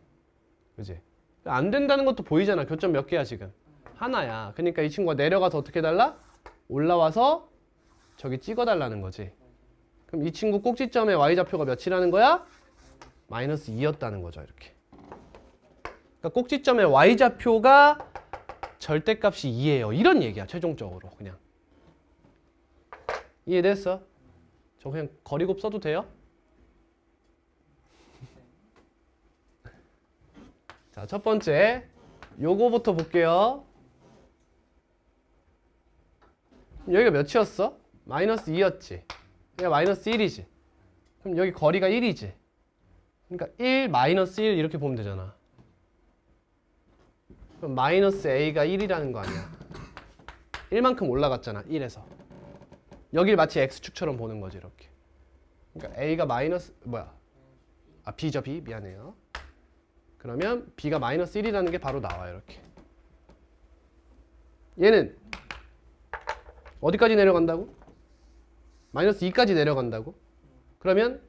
그지? 안 된다는 것도 보이잖아. 교점 몇 개야 지금? 하나야. 그러니까 이 친구가 내려가서 어떻게 달라? 올라와서 저기 찍어달라는 거지. 그럼 이 친구 꼭지점의 y좌표가 몇이라는 거야? 마이너스 2였다는 거죠. 이렇게. 그러니까 꼭지점의 y좌표가 절대값이 2예요. 이런 얘기야. 최종적으로 그냥. 이해됐어? 저 그냥 거리곱 써도 돼요? 자, 첫 번째 요거부터 볼게요. 여기가 몇이었어? 마이너스 2였지. 여기가 마이너스 1이지. 그럼 여기 거리가 1이지. 그러니까 1 마이너스 1 이렇게 보면 되잖아. 그럼 마이너스 a가 1이라는 거 아니야. 1만큼 올라갔잖아. 1에서. 여길 마치 x축처럼 보는 거지. 이렇게. 그러니까 a가 마이너스 b죠. b. 미안해요. 그러면 b가 마이너스 1이라는 게 바로 나와요. 이렇게. 얘는 어디까지 내려간다고? 마이너스 2까지 내려간다고? 그러면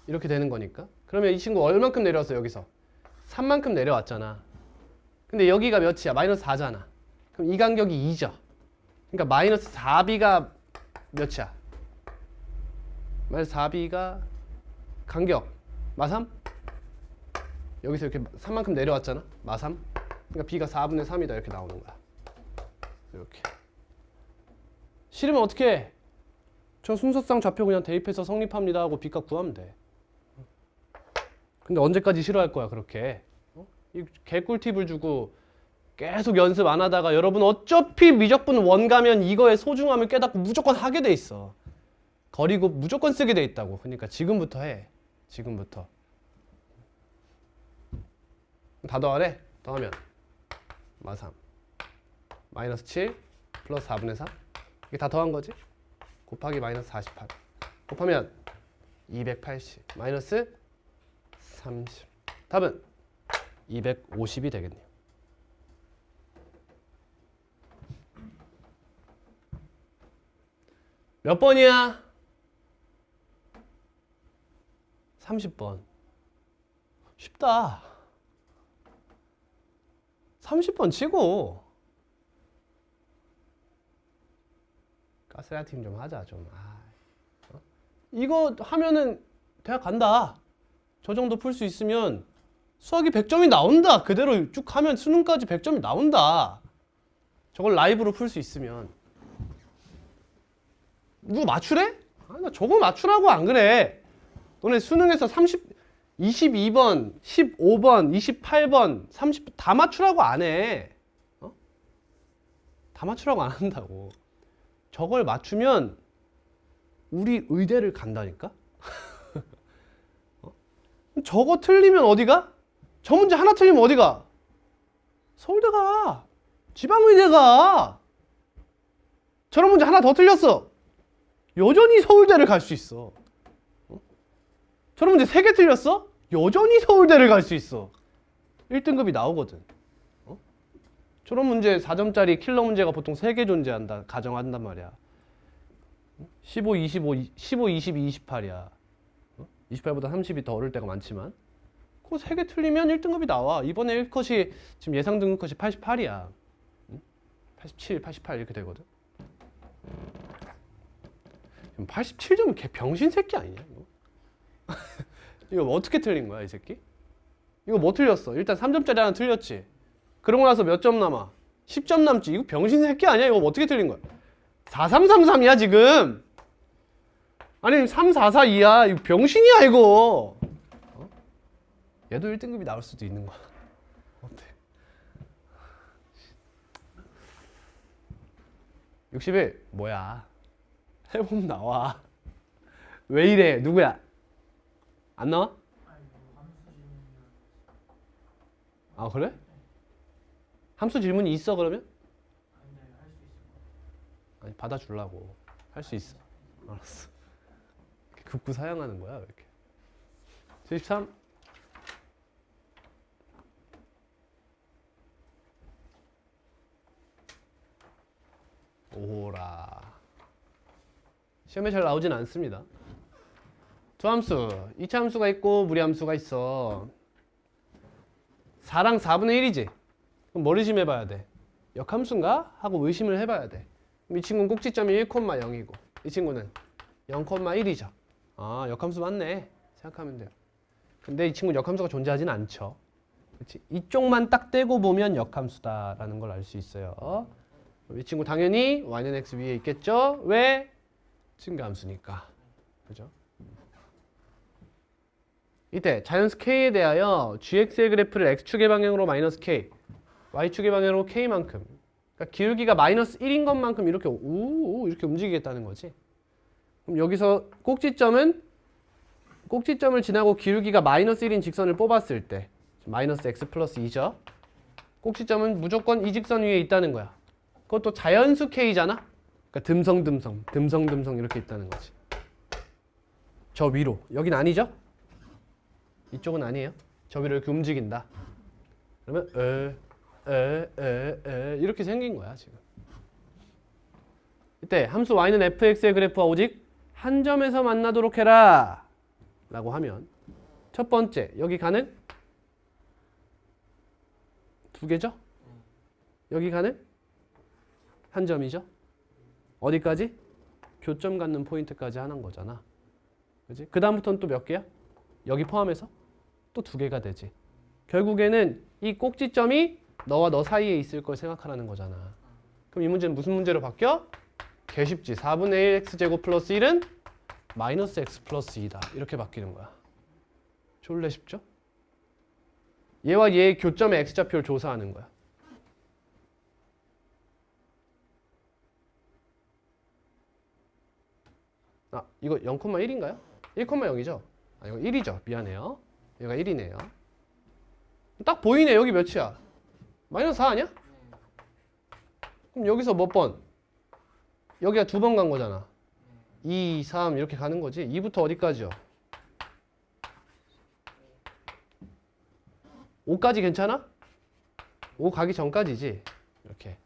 이렇게 되는 거니까. 그러면 이 친구 얼만큼 내려왔어 여기서? 3만큼 내려왔잖아. 근데 여기가 몇이야? 마이너스 4잖아. 그럼 이 간격이 2죠. 그러니까 마이너스 4b가 몇이야? 마이너스 4b가 간격 마3? 여기서 이렇게 3만큼 내려왔잖아. 마3? 그러니까 b가 4분의 3이다 이렇게 나오는 거야. 이렇게. 싫으면 어떻게 해? 저 순서상 좌표 그냥 대입해서 성립합니다 하고 b값 구하면 돼. 근데 언제까지 싫어할 거야 그렇게? 이 개꿀팁을 주고 계속 연습 안 하다가 여러분 어차피 미적분 원 가면 이거의 소중함을 깨닫고 무조건 하게 돼 있어. 거리고 무조건 쓰게 돼 있다고. 그러니까 지금부터 해. 지금부터. 다 더하래? 더하면 마3 마이너스 7 플러스 4분의 4 이게 다 더한 거지? 곱하기 마이너스 48 곱하면 280 마이너스 30 답은 250이 되겠네요. 몇 번이야? 30번. 쉽다. 30번 치고 가스라이팅 좀 하자 좀. 이거 하면은 대학 간다. 저 정도 풀 수 있으면 수학이 100점이 나온다. 그대로 쭉 하면 수능까지 100점이 나온다. 저걸 라이브로 풀 수 있으면. 누구 맞추래? 나 저거 맞추라고 안 그래. 너네 수능에서 22번, 15번, 28번, 30번 다 맞추라고 안 해. 다 맞추라고 안 한다고. 저걸 맞추면 우리 의대를 간다니까? 저거 틀리면 어디가? 저 문제 하나 틀리면 어디가? 서울대 가. 지방의대 가. 저런 문제 하나 더 틀렸어. 여전히 서울대를 갈 수 있어. 저런 문제 3개 틀렸어? 여전히 서울대를 갈 수 있어. 1등급이 나오거든. 저런 문제 4점짜리 킬러 문제가 보통 3개 존재한다. 가정한단 말이야. 15, 25, 15, 22, 28이야. 28보다 30이 더 어릴 때가 많지만 그거 3개 틀리면 1등급이 나와. 이번에 1컷이 지금 예상 등급컷이 88이야. 87, 88 이렇게 되거든. 87점은 걔 병신 새끼 아니냐 이거? 이거 어떻게 틀린 거야 이 새끼? 이거 뭐 틀렸어? 일단 3점짜리 하나 틀렸지. 그러고 나서 몇 점 남아? 10점 남지. 이거 병신 새끼 아니야? 이거 어떻게 틀린 거야? 4333이야 지금. 아니 3442야. 이거 병신이야 이거. 얘도 1등급이 나올 수도 있는 거야. 어때? 61 뭐야? 해보면 나와. 왜 이래? 누구야? 안 나와? 아 그래? 함수 질문이 있어 그러면? 아니 받아주려고. 할 수 있어. 알았어. 급구 사양하는 거야 왜 이렇게? 73 오호라. 시험에 잘 나오진 않습니다. 두 함수, 2차 함수가 있고 무리함수가 있어. 4랑 4분의 1이지? 그럼 뭘 의심해봐야 돼? 역함수인가? 하고 의심을 해봐야 돼. 이 친구는 꼭지점이 1,0이고 이 친구는 0,1이죠. 아, 역함수 맞네 생각하면 돼요. 근데 이 친구는 역함수가 존재하진 않죠. 그렇지? 이쪽만 딱 떼고 보면 역함수다라는 걸 알 수 있어요. 이 친구 당연히 y는 x 위에 있겠죠? 왜? 증가함수니까. 그죠? 이때 자연수 k에 대하여 gx의 그래프를 x축의 방향으로 마이너스 k, y축의 방향으로 k만큼, 그러니까 기울기가 마이너스 1인 것만큼 이렇게 이렇게 움직이겠다는 거지. 그럼 여기서 꼭지점을 지나고 기울기가 마이너스 1인 직선을 뽑았을 때 마이너스 x 플러스 2죠. 꼭지점은 무조건 이 직선 위에 있다는 거야. 그것도 자연수 k잖아. 그러니까 듬성 이렇게 있다는 거지. 저 위로. 여긴 아니죠? 이쪽은 아니에요. 저 위로 이렇게 움직인다. 그러면 이렇게 생긴 거야 지금. 이때 함수 y는 fx의 그래프와 오직 한 점에서 만나도록 해라 라고 하면 첫 번째 여기 가는 두 개죠? 여기 가는 한 점이죠? 어디까지? 교점 갖는 포인트까지 하는 거잖아. 그지? 그 다음부터는 또 몇 개야? 여기 포함해서 또 두 개가 되지. 결국에는 이 꼭지점이 너와 너 사이에 있을 걸 생각하라는 거잖아. 그럼 이 문제는 무슨 문제로 바뀌어? 개 쉽지. 4분의 1 x제곱 플러스 1은 마이너스 x 플러스 2다. 이렇게 바뀌는 거야. 졸래 쉽죠? 얘와 얘의 교점의 x좌표를 조사하는 거야. 아, 이거 0,1인가요? 1,0이죠? 아, 이거 1이죠. 미안해요. 얘가 1이네요. 딱 보이네. 여기 몇이야? 마이너스 4 아니야? 그럼 여기서 몇 번? 여기가 두 번 간 거잖아. 2, 3 이렇게 가는 거지. 2부터 어디까지요? 5까지 괜찮아? 5 가기 전까지지. 이렇게.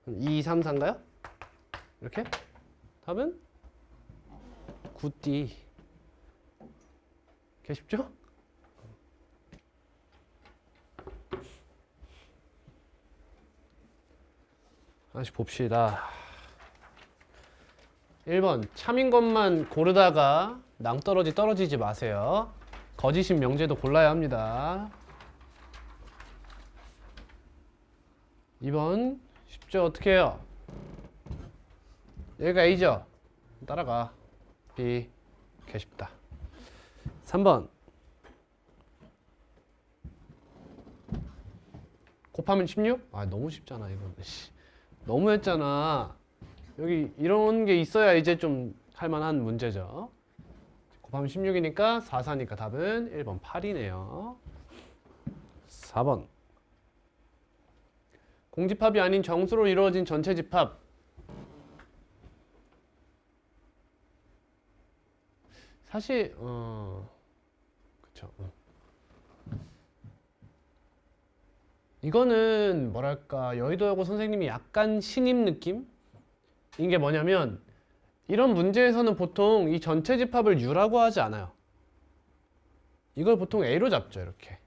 2, 3, 4인가요? 이렇게? 답은 9D. 이렇게 쉽죠? 다시 봅시다. 1번 참인 것만 고르다가 낭떠러지 떨어지지 마세요. 거짓인 명제도 골라야 합니다. 2번 쉽죠? 어떻게 해요? 얘가 A죠? 따라가. B. 개 쉽다. 3번 곱하면 16? 아 너무 쉽잖아 이건. 너무 했잖아. 여기 이런 게 있어야 이제 좀 할만한 문제죠. 곱하면 16이니까 4, 4니까 답은 1번 8이네요. 4번 공집합이 아닌 정수로 이루어진 전체 집합. 사실 그쵸. 이거는 뭐랄까 여의도여고 선생님이 약간 신임 느낌? 인 게 뭐냐면 이런 문제에서는 보통 이 전체 집합을 U라고 하지 않아요. 이걸 보통 A로 잡죠. 이렇게.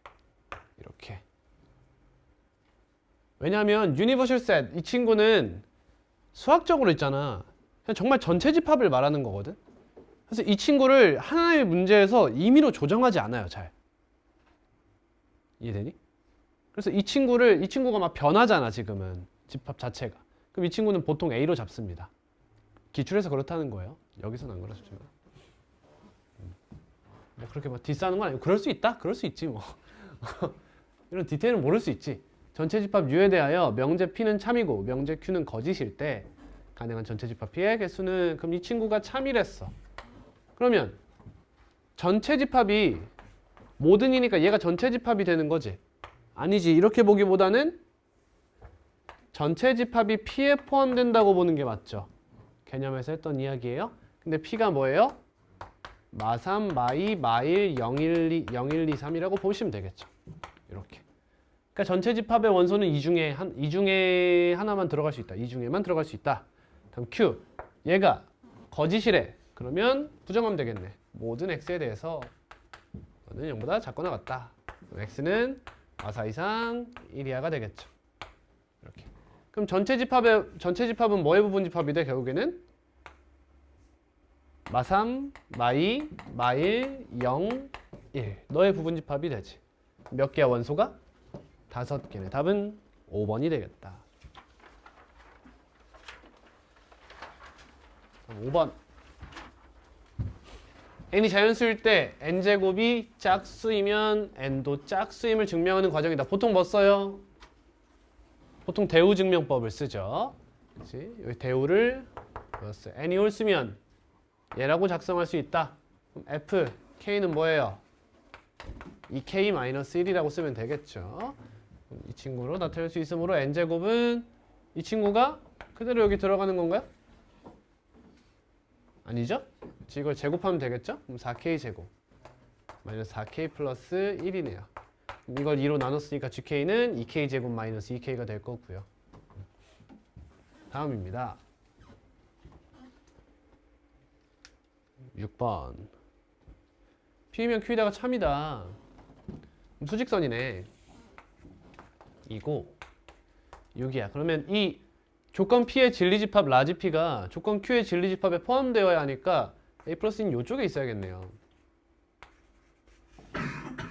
왜냐하면 유니버셜 셋 이 친구는 수학적으로 있잖아. 그냥 정말 전체 집합을 말하는 거거든. 그래서 이 친구를 하나의 문제에서 임의로 조정하지 않아요. 잘. 이해되니? 그래서 이 친구가 막 변하잖아. 지금은 집합 자체가. 그럼 이 친구는 보통 A로 잡습니다. 기출에서 그렇다는 거예요. 여기서는 안 그렇지만. 뭐 그렇게 막 디스하는 건 아니고 그럴 수 있다? 그럴 수 있지 뭐. 이런 디테일은 모를 수 있지. 전체 집합 U에 대하여 명제 P는 참이고 명제 Q는 거짓일 때 가능한 전체 집합 P의 개수는, 그럼 이 친구가 참이랬어. 그러면 전체 집합이 모든이니까 얘가 전체 집합이 되는 거지. 아니지. 이렇게 보기보다는 전체 집합이 P에 포함된다고 보는 게 맞죠. 개념에서 했던 이야기예요. 근데 P가 뭐예요? 마3, 마2, 마1, 0, 2, 3이라고 보시면 되겠죠. 이렇게. 그러니까 전체 집합의 원소는 이 중에 하나만 들어갈 수 있다. 이 중에만 들어갈 수 있다. 다음 Q. 얘가 거짓이래. 그러면 부정하면 되겠네. 모든 X에 대해서 너는 0보다 작거나 같다. X는 마4 이상 1 이하가 되겠죠. 이렇게. 그럼 전체 집합은 뭐의 부분 집합이 돼? 결국에는 마3, 마2, 마1, 0, 1. 너의 부분 집합이 되지. 몇 개야 원소가? 5개네. 답은 5번이 되겠다. 5번. n이 자연수일 때 n제곱이 짝수이면 n도 짝수임을 증명하는 과정이다. 보통 뭐 써요? 보통 대우 증명법을 쓰죠. 그치? 여기 대우를 넣었어요. n이 홀수면 얘라고 작성할 수 있다. 그럼 f, k는 뭐예요? 2k-1이라고 쓰면 되겠죠. 이 친구로 나타낼 수 있으므로 n제곱은 이 친구가 그대로 여기 들어가는 건가요? 아니죠? 그치, 이걸 제곱하면 되겠죠? 그럼 4k 제곱 마이너스 4k 플러스 1이네요. 이걸 2로 나눴으니까 gk는 2k 제곱 마이너스 2k가 될 거고요. 다음입니다. 6번. P면 Q에다가 참이다. 그럼 수직선이네. 이고 6이야. 그러면 이 조건 P의 진리집합 라지 P가 조건 Q의 진리집합에 포함되어야 하니까 A 플러스 2는 이쪽에 있어야겠네요.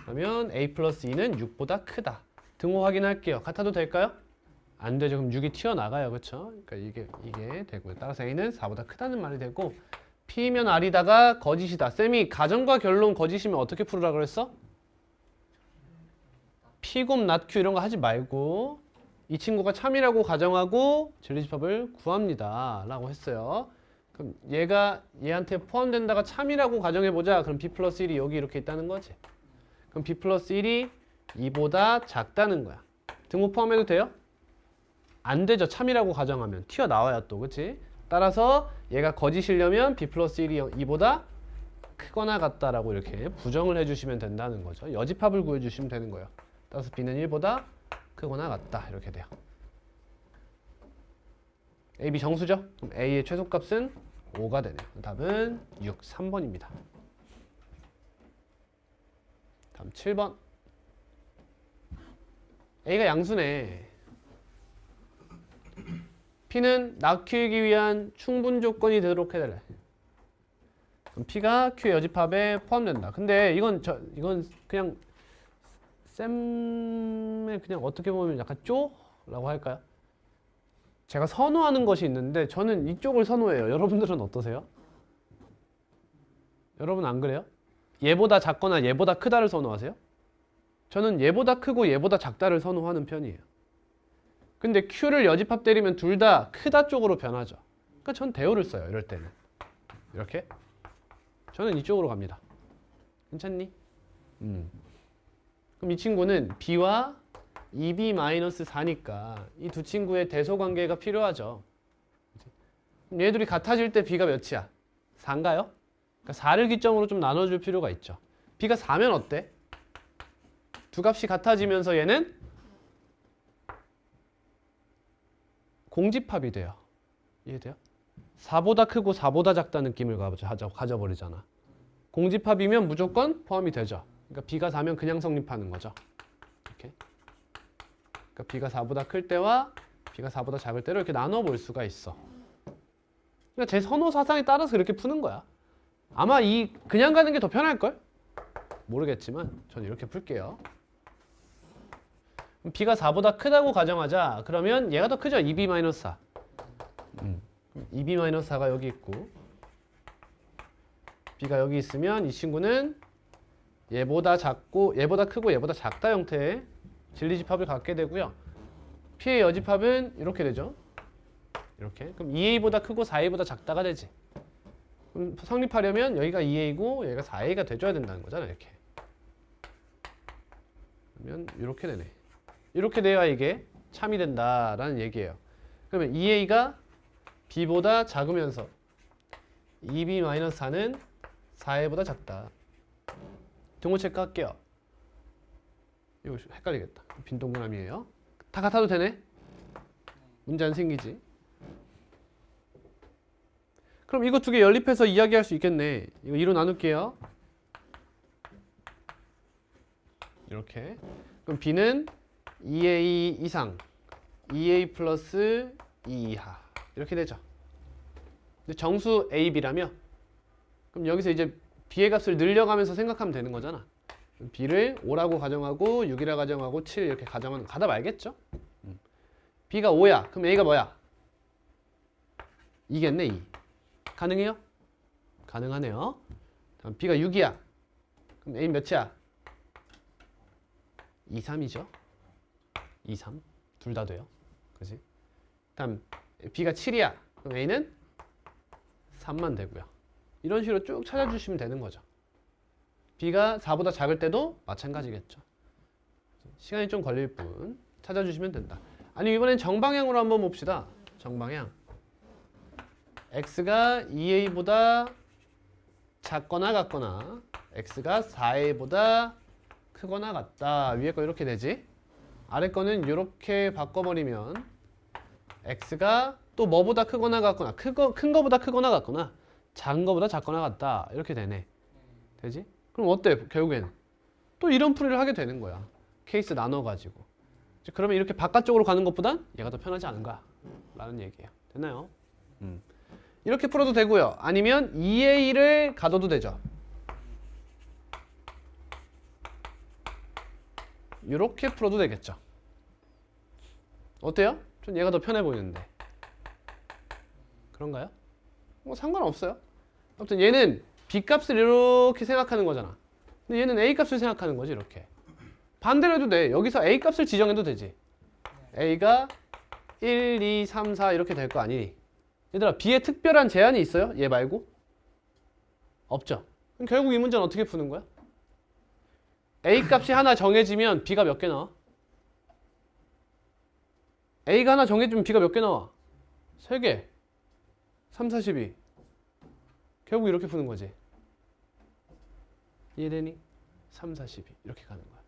그러면 A 플러스 2는 6보다 크다. 등호 확인할게요. 같아도 될까요? 안 되죠. 그럼 6이 튀어나가요. 그렇죠? 그러니까 이게 되고요. 따라서 A는 4보다 크다는 말이 되고 P면 R이다가 거짓이다. 쌤이 가정과 결론 거짓이면 어떻게 풀으라 그랬어? P 곱 not Q 이런 거 하지 말고 이 친구가 참이라고 가정하고 진리집합을 구합니다. 라고 했어요. 그럼 얘가 얘한테 포함된다가 참이라고 가정해보자. 그럼 B 플러스 1이 여기 이렇게 있다는 거지. 그럼 B 플러스 1이 2보다 작다는 거야. 등호 포함해도 돼요? 안 되죠. 참이라고 가정하면. 튀어나와요 또. 그치? 따라서 얘가 거짓이려면 B 플러스 1이 2보다 크거나 같다라고 이렇게 부정을 해주시면 된다는 거죠. 여집합을 구해주시면 되는 거예요. 따라서 B는 1보다 크거나 같다. 이렇게 돼요. A, B 정수죠? 그럼 A의 최소값은 5가 되네요. 답은 6, 3번입니다. 다음 7번. A가 양수네. P는 낙Q이기 위한 충분 조건이 되도록 해달래. 그럼 P가 Q의 여집합에 포함된다. 근데 이건 그냥 쌤의 그냥 어떻게 보면 약간 쪼라고 할까요? 제가 선호하는 것이 있는데 저는 이쪽을 선호해요. 여러분들은 어떠세요? 여러분 안 그래요? 얘보다 작거나 얘보다 크다를 선호하세요? 저는 얘보다 크고 얘보다 작다를 선호하는 편이에요. 근데 Q를 여집합 때리면 둘 다 크다 쪽으로 변하죠. 그러니까 전 대우를 써요. 이럴 때는. 이렇게. 저는 이쪽으로 갑니다. 괜찮니? 그럼 이 친구는 B와 2B-4니까 이 두 친구의 대소관계가 필요하죠. 그럼 얘들이 같아질 때 B가 몇이야? 4인가요? 그러니까 4를 기점으로 좀 나눠줄 필요가 있죠. B가 4면 어때? 두 값이 같아지면서 얘는 공집합이 돼요. 이해돼요? 4보다 크고 4보다 작다는 느낌을 가져버리잖아. 공집합이면 무조건 포함이 되죠. 그러니까 B가 4면 그냥 성립하는 거죠. 이렇게. 그러니까 B가 4보다 클 때와 B가 4보다 작을 때로 이렇게 나눠볼 수가 있어. 그러니까 제 선호 사상에 따라서 이렇게 푸는 거야. 아마 그냥 가는 게 더 편할걸? 모르겠지만 전 이렇게 풀게요. B가 4보다 크다고 가정하자. 그러면 얘가 더 크죠? 2B-4. 2B-4가 여기 있고 B가 여기 있으면 이 친구는 얘보다 작고 얘보다 크고 얘보다 작다 형태의 진리집합을 갖게 되고요. P의 여집합은 이렇게 되죠. 이렇게. 그럼 2A보다 크고 4A보다 작다가 되지. 그럼 성립하려면 여기가 2A고 여기가 4A가 돼줘야 된다는 거잖아. 이렇게. 그러면 이렇게 되네. 이렇게 돼야 이게 참이 된다라는 얘기예요. 그러면 2A가 B보다 작으면서 2B-4는 4A보다 작다. 등호 체크할게요. 이거 헷갈리겠다. 빈 동그라미예요. 다 같아도 되네? 문제 안 생기지? 그럼 이거 두 개 연립해서 이야기할 수 있겠네. 이거 2로 나눌게요. 이렇게. 그럼 B는 2A 이상, 2A 플러스 2 이하. 이렇게 되죠. 근데 정수 A, B라며? 그럼 여기서 이제 B의 값을 늘려가면서 생각하면 되는 거잖아. B를 5라고 가정하고 6이라 가정하고 7 이렇게 가정하는 가다 말겠죠? B가 5야. 그럼 A가 뭐야? 2겠네, 2. 가능해요? 가능하네요. 다음 B가 6이야. 그럼 A 몇이야? 2, 3이죠. 2, 3. 둘 다 돼요. 그지? 다음 B가 7이야. 그럼 A는 3만 되고요. 이런 식으로 쭉 찾아주시면 되는 거죠. B가 4보다 작을 때도 마찬가지겠죠. 시간이 좀 걸릴 뿐 찾아주시면 된다. 아니 이번엔 정방향으로 한번 봅시다. 정방향. X가 2A보다 작거나 같거나 X가 4A보다 크거나 같다. 위에 거 이렇게 되지. 아래 거는 이렇게 바꿔버리면 X가 또 뭐보다 크거나 같거나 큰 거보다 크거나 같거나 작은 거보다 작거나 같다. 이렇게 되네. 되지? 그럼 어때? 결국에는 또 이런 풀이를 하게 되는 거야. 케이스 나눠가지고. 그러면 이렇게 바깥쪽으로 가는 것보단 얘가 더 편하지 않은가? 라는 얘기예요. 됐나요? 이렇게 풀어도 되고요. 아니면 2A를 가둬도 되죠. 이렇게 풀어도 되겠죠. 어때요? 전 얘가 더 편해 보이는데. 그런가요? 뭐 상관없어요. 아무튼 얘는 B값을 이렇게 생각하는 거잖아. 근데 얘는 A값을 생각하는 거지 이렇게. 반대로 해도 돼. 여기서 A값을 지정해도 되지. A가 1, 2, 3, 4 이렇게 될 거 아니니. 얘들아 B에 특별한 제한이 있어요? 얘 말고? 없죠. 그럼 결국 이 문제는 어떻게 푸는 거야? A값이 하나 정해지면 B가 몇 개 나와? A가 하나 정해지면 B가 몇 개 나와? 3개. 3, 4, 12. 결국 이렇게 푸는 거지. 이해되니? 3, 4, 12 이렇게 가는 거야.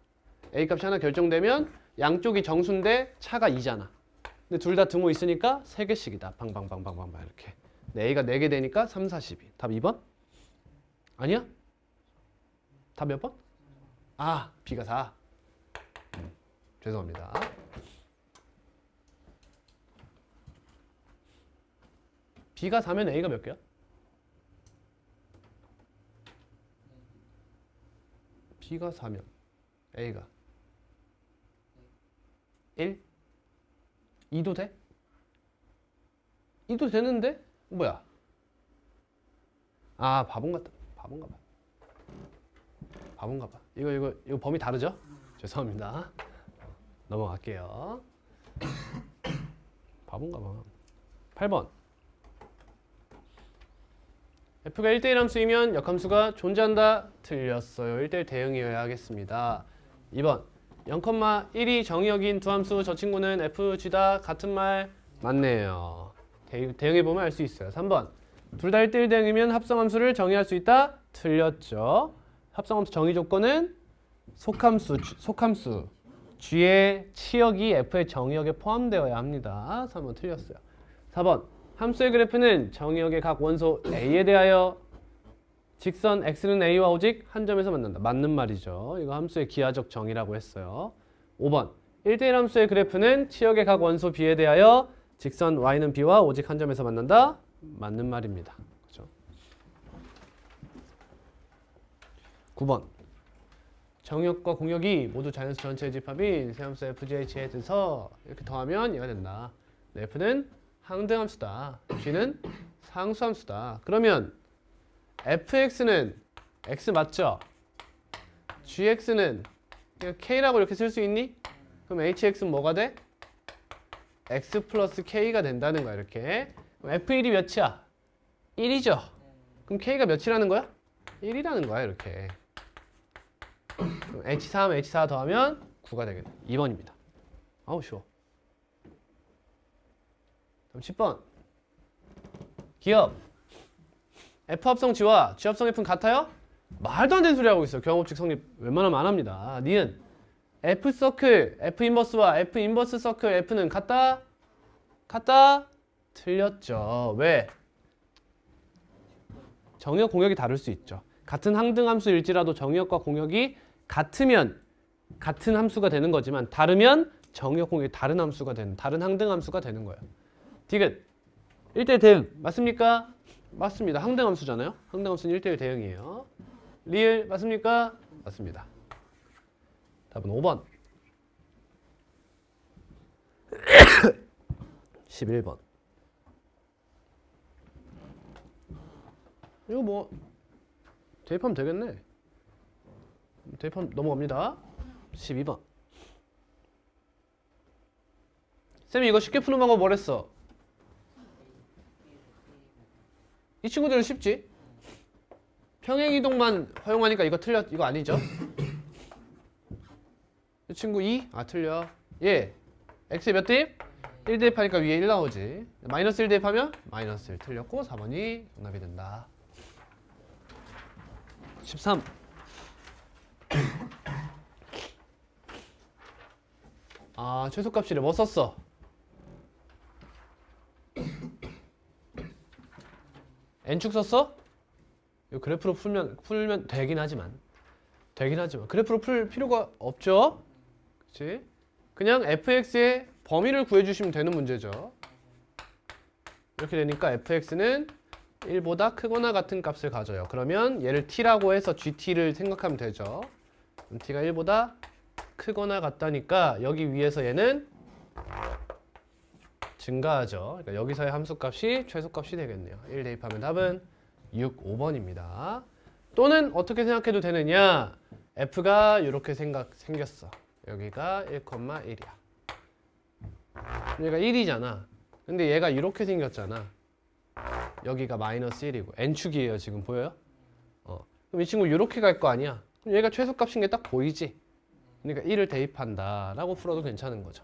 A값이 하나 결정되면 양쪽이 정수인데 차가 2잖아. 근데 둘 다 등호 있으니까 3개씩이다. 방방방방방 이렇게. A가 4개 되니까 3, 4, 12. 답 2번? 아니야? 답 몇 번? 아, B가 4. 죄송합니다. B가 4면 A가 몇 개야? B가 4면 A가 1? 2도 돼? 2도 되는데? 뭐야? 아, 바본가 봐. 바본가 봐. 이거 범위 다르죠? 죄송합니다. 넘어갈게요. 바본가 봐. 8번. F가 1대1 함수이면 역함수가 존재한다. 틀렸어요. 1대1 대응이어야 하겠습니다. 2번. 0,1이 정의역인 두 함수 저 친구는 FG다. 같은 말 맞네요. 대응해보면 알 수 있어요. 3번. 둘 다 1대1 대응이면 합성함수를 정의할 수 있다. 틀렸죠. 합성함수 정의 조건은 속함수 G의 치역이 F의 정의역에 포함되어야 합니다. 3번 틀렸어요. 4번. 함수의 그래프는 정의역의 각 원소 A에 대하여 직선 X는 A와 오직 한 점에서 만난다. 맞는 말이죠. 이거 함수의 기하적 정의라고 했어요. 5번. 1대1 함수의 그래프는 치역의 각 원소 B에 대하여 직선 Y는 B와 오직 한 점에서 만난다. 맞는 말입니다. 그렇죠? 9번. 정역과 공역이 모두 자연수 전체의 집합인 세함수 FGH에 대해서 이렇게 더하면 얘가 된다. F는 항등함수다. G는 상수함수다. 그러면 fx는 x 맞죠? gx는 k라고 이렇게 쓸 수 있니? 그럼 hx는 뭐가 돼? x 플러스 k가 된다는 거야 이렇게. 그럼 f1이 몇이야? 1이죠? 그럼 k가 몇이라는 거야? 1이라는 거야 이렇게. 그럼 h3, h4 더하면 9가 되겠네. 2번입니다. 아우 쉬워. 그럼 10번. 기억. F합성 G와 G합성 F는 같아요? 말도 안 되는 소리 하고 있어요. 경합식 성립 웬만하면 안 합니다. 니은 F서클 F 인버스와 F 인버스 서클 F는 같다? 같다? 틀렸죠. 왜? 정역 공역이 다를 수 있죠. 같은 항등함수일지라도 정역과 공역이 같으면 같은 함수가 되는 거지만 다르면 정역 공역이 다른 함수가 되는 다른 항등함수가 되는 거예요. 디귿 1대1 대응 맞습니까? 맞습니다. 항등함수잖아요. 항등함수는 1대1 대응이에요. 리을 맞습니까? 맞습니다. 답은 5번. 11번. 이거 뭐 대입하면 되겠네. 대입하면 넘어갑니다. 12번. 쌤이 이거 쉽게 푸는 방법 뭐랬어? 이 친구들은 쉽지? 평행이동만 허용하니까 이거 틀려. 이거 아니죠? 이 친구 2? 아 틀려. 얘 x에 몇 대입? 1 대입하니까 위에 1 나오지. 마이너스 1 대입하면 마이너스 1 틀렸고 4번이 정답이 된다. 13. 아 최소값이래. 뭐 썼어? n축 썼어? 이거 그래프로 풀면 되긴 하지만 되긴 하지만 그래프로 풀 필요가 없죠. 그렇지? 그냥 fx의 범위를 구해주시면 되는 문제죠. 이렇게 되니까 fx는 1보다 크거나 같은 값을 가져요. 그러면 얘를 t라고 해서 gt를 생각하면 되죠. t가 1보다 크거나 같다니까 여기 위에서 얘는 증가하죠. 그러니까 여기서의 함수값이 최소값이 되겠네요. 1 대입하면 답은 6, 5번입니다. 또는 어떻게 생각해도 되느냐? f가 이렇게 생겼어. 여기가 1,1이야. 얘가 1이잖아. 근데 얘가 이렇게 생겼잖아. 여기가 마이너스 1이고 n축이에요. 지금 보여요? 그럼 이 친구 이렇게 갈 거 아니야. 그럼 얘가 최소값인 게 딱 보이지? 그러니까 1을 대입한다 라고 풀어도 괜찮은 거죠.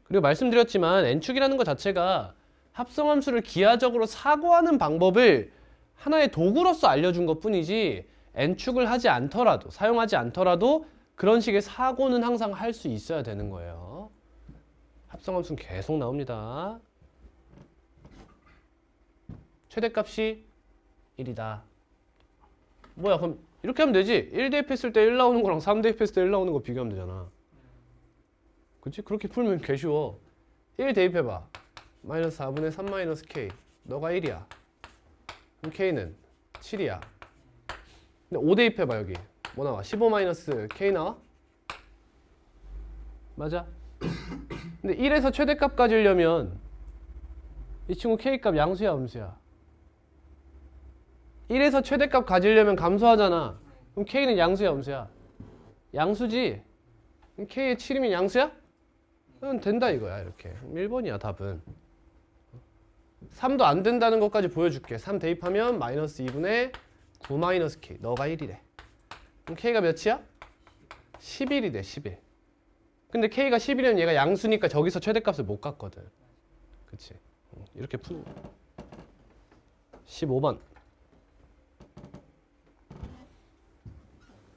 그리고 말씀드렸지만 n축이라는 것 자체가 합성함수를 기하적으로 사고하는 방법을 하나의 도구로서 알려준 것 뿐이지 n축을 하지 않더라도 사용하지 않더라도 그런 식의 사고는 항상 할 수 있어야 되는 거예요. 합성함수는 계속 나옵니다. 최대값이 1이다. 뭐야 그럼 이렇게 하면 되지. 1 대입했을 때 1 나오는 거랑 3 대입했을 때 1 나오는 거 비교하면 되잖아. 그치? 그렇게 풀면 개 쉬워. 1 대입해봐. 마이너스 4분의 3 마이너스 k. 너가 1이야. 그럼 k는 7이야. 근데 5 대입해봐 여기. 뭐 나와? 15 마이너스 k 나와? 맞아? 근데 1에서 최대값 가지려면 이 친구 k값 양수야 음수야? 1에서 최대값 가지려면 감소하잖아. 그럼 k는 양수야 음수야? 양수지? 그럼 k의 7이면 양수야? 그럼 된다 이거야 이렇게. 1번이야 답은. 3도 안 된다는 것까지 보여줄게. 3 대입하면 마이너스 2분의 9 마이너스 k. 너가 1이래. 그럼 k가 몇이야? 11이 돼 11. 근데 k가 11이면 얘가 양수니까 저기서 최대값을 못 갖거든. 그치? 이렇게 풀. 15번.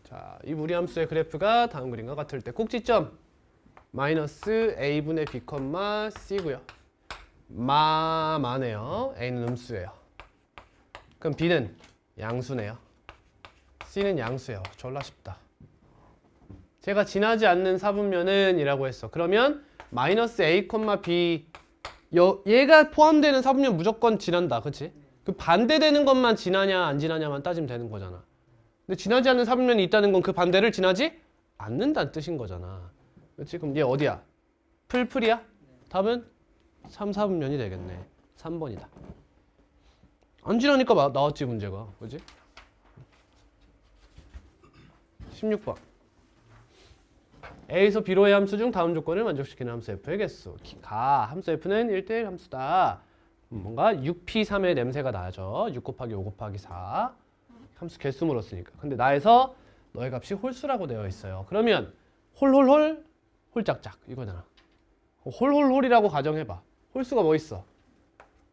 자, 이 무리함수의 그래프가 다음 그림과 같을 때 꼭지점 마이너스 a분의 b, c고요. 마네요. a는 음수예요. 그럼 b는 양수네요. c는 양수예요. 졸라 쉽다. 제가 지나지 않는 사분면은 이라고 했어. 그러면 마이너스 a, b 얘가 포함되는 사분면 무조건 지난다. 그치? 그 반대되는 것만 지나냐 안 지나냐만 따지면 되는 거잖아. 근데 지나지 않는 사분면이 있다는 건 그 반대를 지나지 않는다는 뜻인 거잖아. 그렇지? 그럼 얘 어디야? 풀풀이야? 답은 3, 4분면이 되겠네. 3번이다. 안 지나니까 나왔지 문제가. 그지? 16번. A에서 B로의 함수 중 다음 조건을 만족시키는 함수 F의 개수. 함수 F는 1대1 함수다. 뭔가 6P3의 냄새가 나죠. 6 곱하기 5 곱하기 4. 함수 개수 물었으니까. 근데 나에서 너의 값이 홀수라고 되어 있어요. 그러면 홀홀홀 홀짝짝 이거잖아. 홀홀홀이라고 가정해봐. 홀수가 뭐 있어?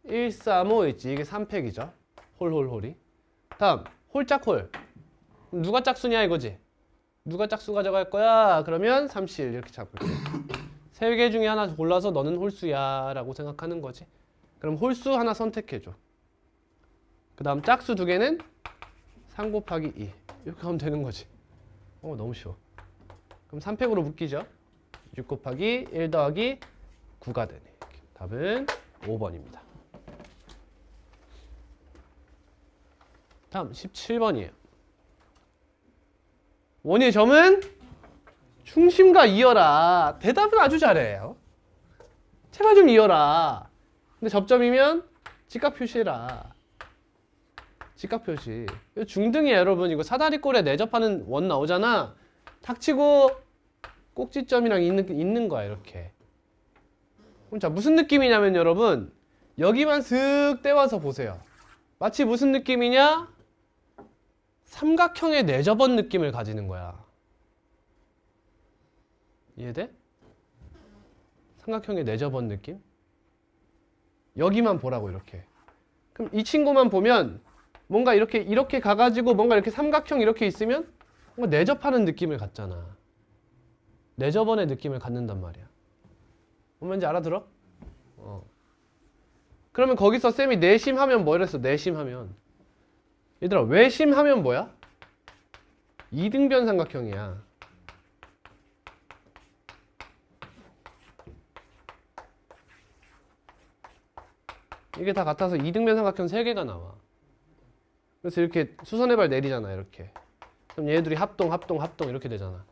1, 3, 5 있지. 이게 3팩이죠. 홀홀홀이. 다음 홀짝홀. 누가 짝수냐 이거지. 누가 짝수 가져갈 거야? 그러면 37 이렇게 잡을게. 세 개 중에 하나 골라서 너는 홀수야 라고 생각하는 거지. 그럼 홀수 하나 선택해줘. 그 다음 짝수 두 개는 3 곱하기 2 이렇게 하면 되는 거지. 너무 쉬워. 그럼 3팩으로 묶이죠. 6 곱하기 1 더하기 9가 되네. 답은 5번입니다. 다음 17번이에요. 원의 점은 중심과 이어라. 대답은 아주 잘해요. 제발 좀 이어라. 근데 접점이면 직각 표시해라. 직각 표시. 중등이야 여러분. 이거 사다리꼴에 내접하는 원 나오잖아. 닥치고 꼭지점이랑 있는 거야 이렇게. 그럼 자 무슨 느낌이냐면 여러분 여기만 슥 떼와서 보세요. 마치 무슨 느낌이냐? 삼각형의 내접은 느낌을 가지는 거야. 이해돼? 삼각형의 내접은 느낌? 여기만 보라고 이렇게. 그럼 이 친구만 보면 뭔가 이렇게 가가지고 뭔가 이렇게 삼각형 이렇게 있으면 뭔가 내접하는 느낌을 갖잖아. 내접원의 느낌을 갖는단 말이야. 뭔지 알아들어? 그러면 거기서 쌤이 내심하면 뭐 이랬어? 내심하면 얘들아 외심하면 뭐야? 이등변 삼각형이야. 이게 다 같아서 이등변 삼각형 3개가 나와. 그래서 이렇게 수선의 발 내리잖아 이렇게. 그럼 얘들이 합동 이렇게 되잖아.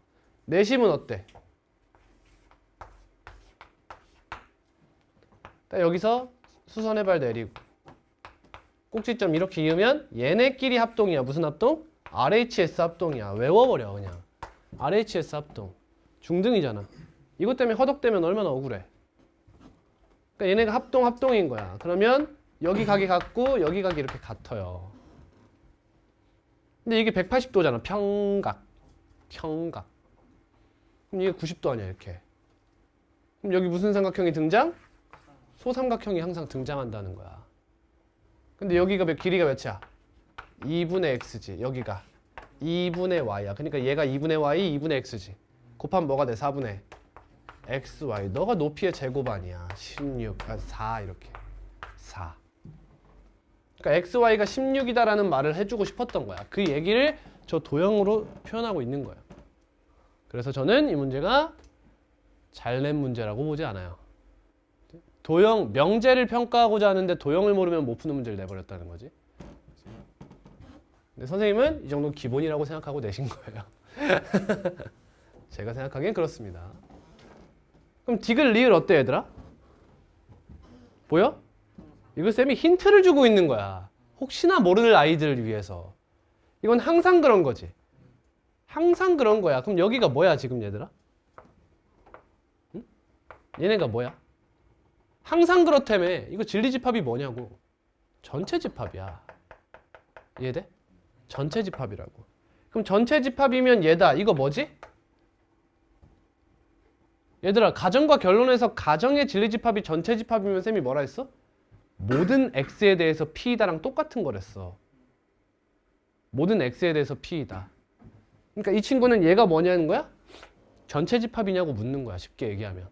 내심은 어때? 딱 여기서 수선의 발 내리고 꼭지점 이렇게 이으면 얘네끼리 합동이야. 무슨 합동? RHS 합동이야. 외워버려 그냥. RHS 합동. 중등이잖아. 이것 때문에 허덕대면 얼마나 억울해. 그러니까 얘네가 합동인 거야. 그러면 여기 각이 같고 여기 각이 이렇게 같아요. 근데 이게 180도잖아. 평각. 그럼 이게 90도 아니야 이렇게. 그럼 여기 무슨 삼각형이 등장? 소삼각형이 항상 등장한다는 거야. 근데 여기가 길이가 몇이야? 2분의 x지. 여기가 2분의 y야. 그러니까 얘가 2분의 y, 2분의 x지. 곱하면 뭐가 돼? 4분의 xy. 너가 높이의 제곱 아니야. 16, 4 이렇게. 4. 그러니까 xy가 16이다라는 말을 해주고 싶었던 거야. 그 얘기를 저 도형으로 표현하고 있는 거예요. 그래서 저는 이 문제가 잘 낸 문제라고 보지 않아요. 도형, 명제를 평가하고자 하는데 도형을 모르면 못 푸는 문제를 내버렸다는 거지. 근데 선생님은 이 정도는 기본이라고 생각하고 내신 거예요. 제가 생각하기엔 그렇습니다. 그럼 디귿, 리을 어때 얘들아? 보여? 이거 쌤이 힌트를 주고 있는 거야. 혹시나 모를 아이들을 위해서. 이건 항상 그런 거지. 항상 그런 거야. 그럼 여기가 뭐야 지금 얘들아? 응? 얘네가 뭐야? 항상 그렇다며. 이거 진리집합이 뭐냐고. 전체 집합이야. 이해돼? 전체 집합이라고. 그럼 전체 집합이면 얘다. 이거 뭐지? 얘들아 가정과 결론에서 가정의 진리집합이 전체 집합이면 쌤이 뭐라 했어? 모든 x에 대해서 p이다랑 똑같은 거랬어. 모든 x에 대해서 p이다. 그러니까 이 친구는 얘가 뭐냐는 거야? 전체 집합이냐고 묻는 거야. 쉽게 얘기하면.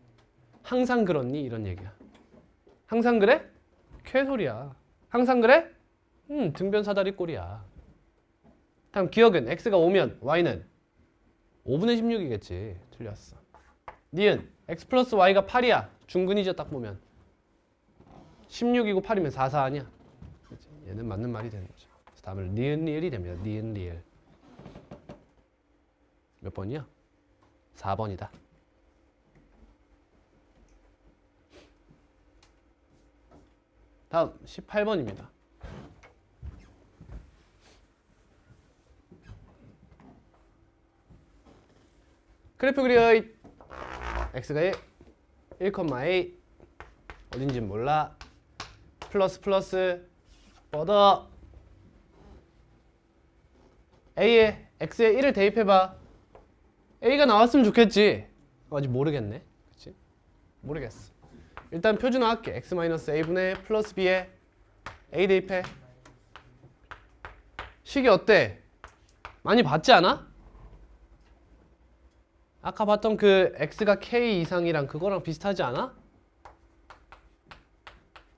항상 그렇니? 이런 얘기야. 항상 그래? 개소리야. 항상 그래? 등변 사다리 꼴이야. 다음 기억은 x가 5면 y는 5분의 16이겠지. 틀렸어. 니은 x 플러스 y가 8이야. 중근이죠 딱 보면. 16이고 8이면 4, 4 아니야? 그치? 얘는 맞는 말이 되는 거죠. 그래서 다음은 니은 리을이 됩니다. 니은 리을. 몇 번이야? 4번이다. 다음 18번입니다. 그래프 그려. x가 1, 1,a 어딘진 몰라. 플러스 뻗어. a에 x에 1을 대입해봐. a가 나왔으면 좋겠지. 아직 모르겠네. 그치? 모르겠어. 일단 표준화할게. x-a분의 플러스 b에 a 대입해. 식이 어때? 많이 봤지 않아? 아까 봤던 그 x가 k 이상이랑 그거랑 비슷하지 않아?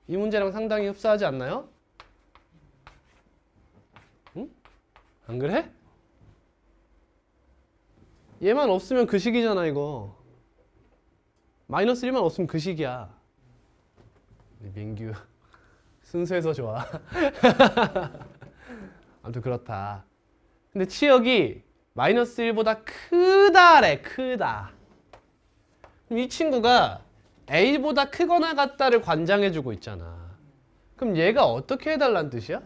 이 문제랑 상당히 흡사하지 않나요? 응? 안 그래? 얘만 없으면 그 식이잖아 이거. 마이너스 1만 없으면 그 식이야. 민규 순수해서 좋아. 아무튼 그렇다. 근데 치역이 마이너스 1보다 크다래. 크다. 그럼 이 친구가 a보다 크거나 같다를 관장해주고 있잖아. 그럼 얘가 어떻게 해달라는 뜻이야?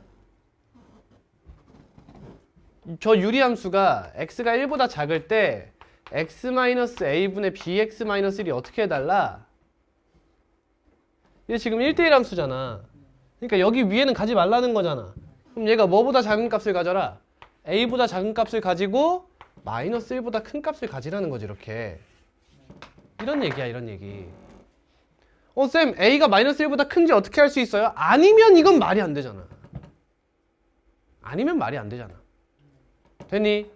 저 유리함수가 x가 1보다 작을 때 x-a분의 bx-1이 어떻게 해달라? 얘 지금 1대1 함수잖아. 그러니까 여기 위에는 가지 말라는 거잖아. 그럼 얘가 뭐보다 작은 값을 가져라? a보다 작은 값을 가지고 마이너스 1보다 큰 값을 가지라는 거지 이렇게. 이런 얘기야 이런 얘기. 쌤 a가 마이너스 1보다 큰지 어떻게 할 수 있어요? 아니면 이건 말이 안 되잖아. 아니면 말이 안 되잖아. 됐니?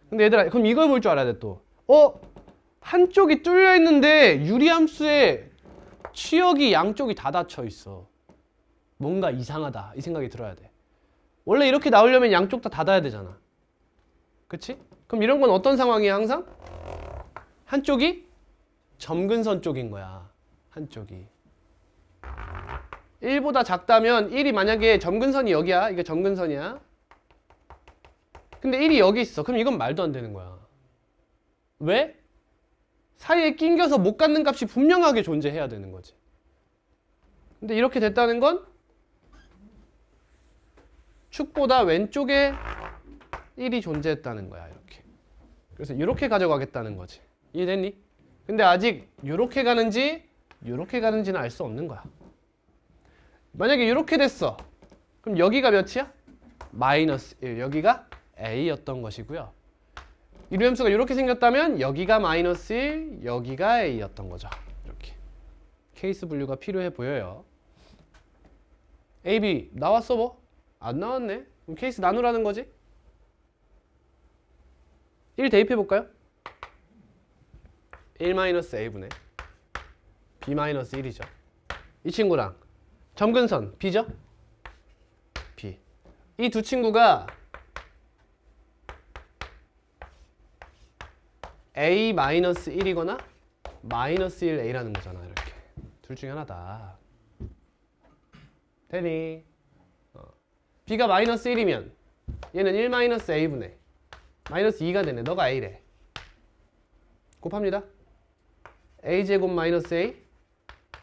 근데 얘들아 그럼 이걸 볼 줄 알아야 돼 또. 한쪽이 뚫려 있는데 유리함수의 치역이 양쪽이 다 닫혀 있어. 뭔가 이상하다 이 생각이 들어야 돼. 원래 이렇게 나오려면 양쪽 다 닫아야 되잖아. 그치? 그럼 이런 건 어떤 상황이야 항상? 한쪽이 점근선 쪽인 거야. 한쪽이 1보다 작다면 1이 만약에 점근선이 여기야. 이게 점근선이야. 근데 1이 여기 있어. 그럼 이건 말도 안 되는 거야. 왜? 사이에 낑겨서 못 갖는 값이 분명하게 존재해야 되는 거지. 근데 이렇게 됐다는 건 축보다 왼쪽에 1이 존재했다는 거야. 이렇게. 그래서 이렇게 가져가겠다는 거지. 이해됐니? 근데 아직 이렇게 가는지 이렇게 가는지는 알 수 없는 거야. 만약에 이렇게 됐어. 그럼 여기가 몇이야? 마이너스 1. 여기가 A였던 것이고요. 이루함수가 이렇게 생겼다면 여기가 마이너스 1, 여기가 A였던 거죠. 이렇게. 케이스 분류가 필요해 보여요. A, B 나왔어 뭐? 안 나왔네. 그럼 케이스 나누라는 거지? 1 대입해 볼까요? 1-A분의 B-1이죠. 이 친구랑 점근선 B죠? B. 이 두 친구가 A-1이거나 마이너스 1A라는 거잖아. 이렇게. 둘 중에 하나다. 되니? B가 마이너스 1이면 얘는 1-A분의 마이너스 2가 되네. 너가 A래. 곱합니다. A제곱 마이너스 A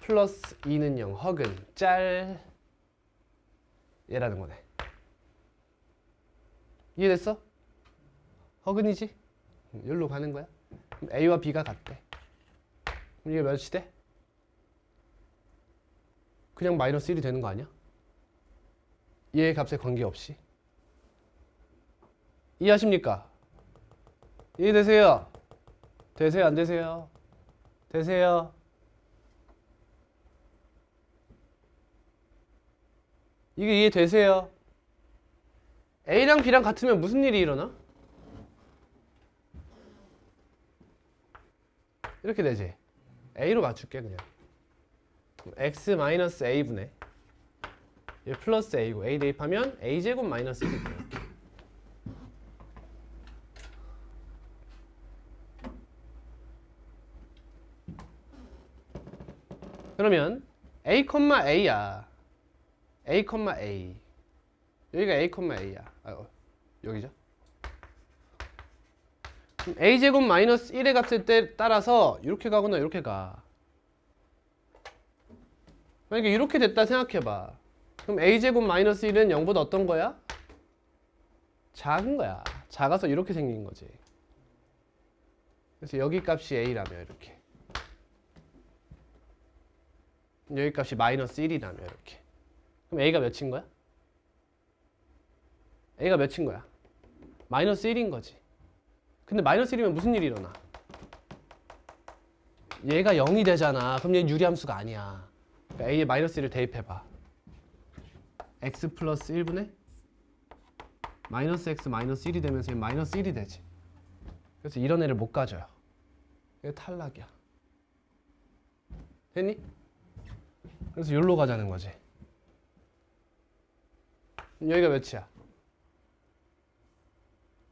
플러스 2는 0. 허근 짤 얘라는 거네. 이해됐어? 허근이지? 여기로 가는 거야. 그럼 A와 B가 같대. 그럼 이게 몇이 돼? 그냥 마이너스 1이 되는 거 아니야? 얘의 값에 관계없이. 이해하십니까? 이해되세요? 되세요? 안 되세요? 되세요? 이게 이해되세요? A랑 B랑 같으면 무슨 일이 일어나? 이렇게 되지. A로 맞출게 그냥. X-A분의 얘 플러스 A고 A 대입하면 A제곱 마이너스 1이 돼요. 그러면 A, A야. A, A. 여기가 A, A야. 여기죠. A제곱 마이너스 1의 값에 따라서 이렇게 가거나 이렇게 가. 만약에 이렇게 됐다 생각해봐. 그럼 A제곱 마이너스 1은 0보다 어떤 거야? 작은 거야. 작아서 이렇게 생긴 거지. 그래서 여기 값이 A라며 이렇게. 여기 값이 마이너스 1이라며 이렇게. 그럼 A가 몇인 거야? A가 몇인 거야? 마이너스 1인 거지. 근데 마이너스 1이면 무슨 일이 일어나? 얘가 0이 되잖아. 그럼 얘는 유리함수가 아니야. 그러니까 A에 마이너스 1을 대입해봐. X 플러스 1분의 마이너스 X 마이너스 1이 되면서 얘는 마이너스 1이 되지. 그래서 이런 애를 못 가져요. 이게 탈락이야. 됐니? 그래서 여기로 가자는 거지. 여기가 몇이야?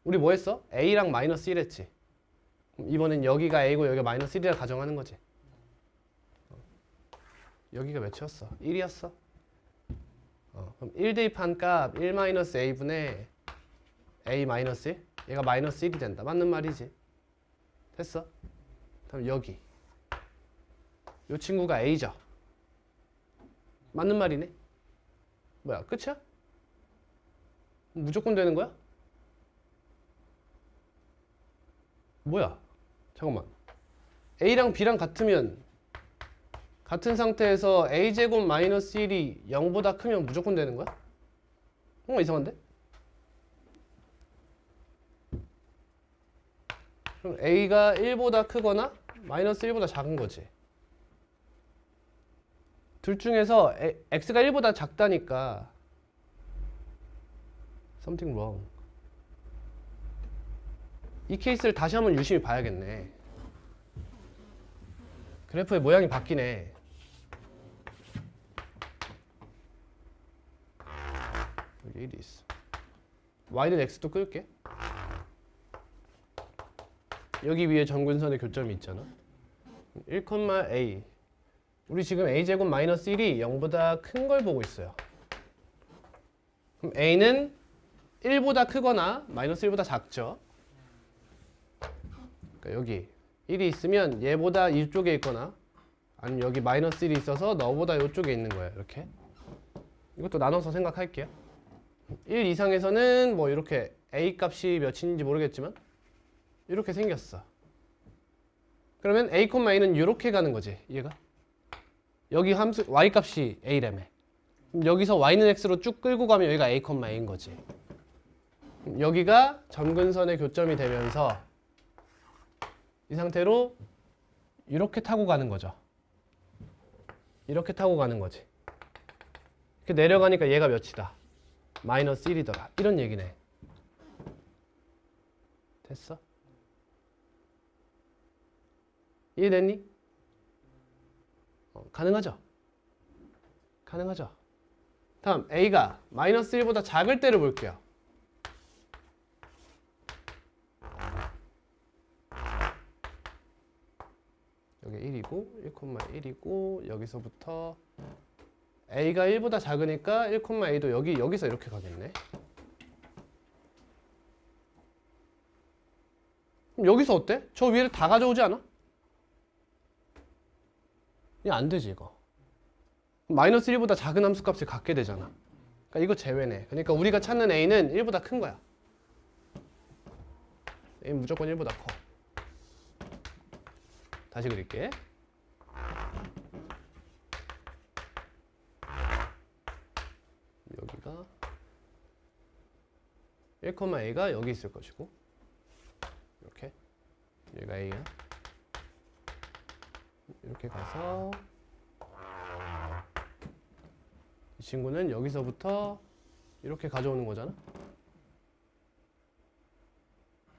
우리 뭐 했어? A랑 마이너스 1 했지. 이번엔 여기가 A고 여기가 마이너스 1이라 가정하는 거지. 여기가 몇이었어? 1이었어. 그럼 1 대입한 값 1-A분의 A-1? 얘가 마이너스 1이 된다. 맞는 말이지. 됐어? 그럼 여기 이 친구가 A죠. 맞는 말이네. 뭐야, 끝이야? 무조건 되는 거야? 뭐야? 잠깐만. A랑 B랑 같으면 같은 상태에서 A제곱 마이너스 1이 0보다 크면 무조건 되는 거야? 이상한데? 그럼 A가 1보다 크거나 마이너스 1보다 작은 거지. 둘 중에서 X가 1보다 작다니까 something wrong. 이 케이스를 다시 한번 유심히 봐야겠네. 그래프의 모양이 바뀌네. 여기 1이 있어. y는 x도 끌게. 여기 위에 점근선의 교점이 있잖아. 1,a. 우리 지금 a제곱 마이너스 1이 0보다 큰 걸 보고 있어요. 그럼 a는 1보다 크거나 마이너스 1보다 작죠. 그러니까 여기 1이 있으면 얘보다 이쪽에 있거나 아니면 여기 마이너스 1이 있어서 너보다 이쪽에 있는 거야. 이렇게. 이것도 나눠서 생각할게요. 1 이상에서는 뭐 이렇게 a 값이 몇인지 모르겠지만 이렇게 생겼어. 그러면 a, a는 이렇게 가는 거지. 얘가. 여기 함수 y 값이 a라며. 여기서 y는 x로 쭉 끌고 가면 여기가 a, a인 거지. 여기가 점근선의 교점이 되면서 이 상태로 이렇게 타고 가는 거죠. 이렇게 타고 가는 거지. 이렇게 내려가니까 얘가 몇이다? 마이너스 1이더라. 이런 얘기네. 됐어? 이해됐니? 가능하죠? 가능하죠? 다음 a가 마이너스 1보다 작을 때를 볼게요. 여기 1이고 1,1이고 여기서부터 a가 1보다 작으니까 1,a도 여기서 이렇게 가겠네. 그럼 여기서 어때? 저 위를 다 가져오지 않아? 이게 안 되지 이거. 마이너스 1보다 작은 함수값을 갖게 되잖아. 그러니까 이거 제외네. 그러니까 우리가 찾는 a는 1보다 큰 거야. a는 무조건 1보다 커. 다시 그릴게. 여기가 1,a가 여기 있을 것이고 이렇게 여기가 a야. 이렇게 가서 이 친구는 여기서부터 이렇게 가져오는 거잖아.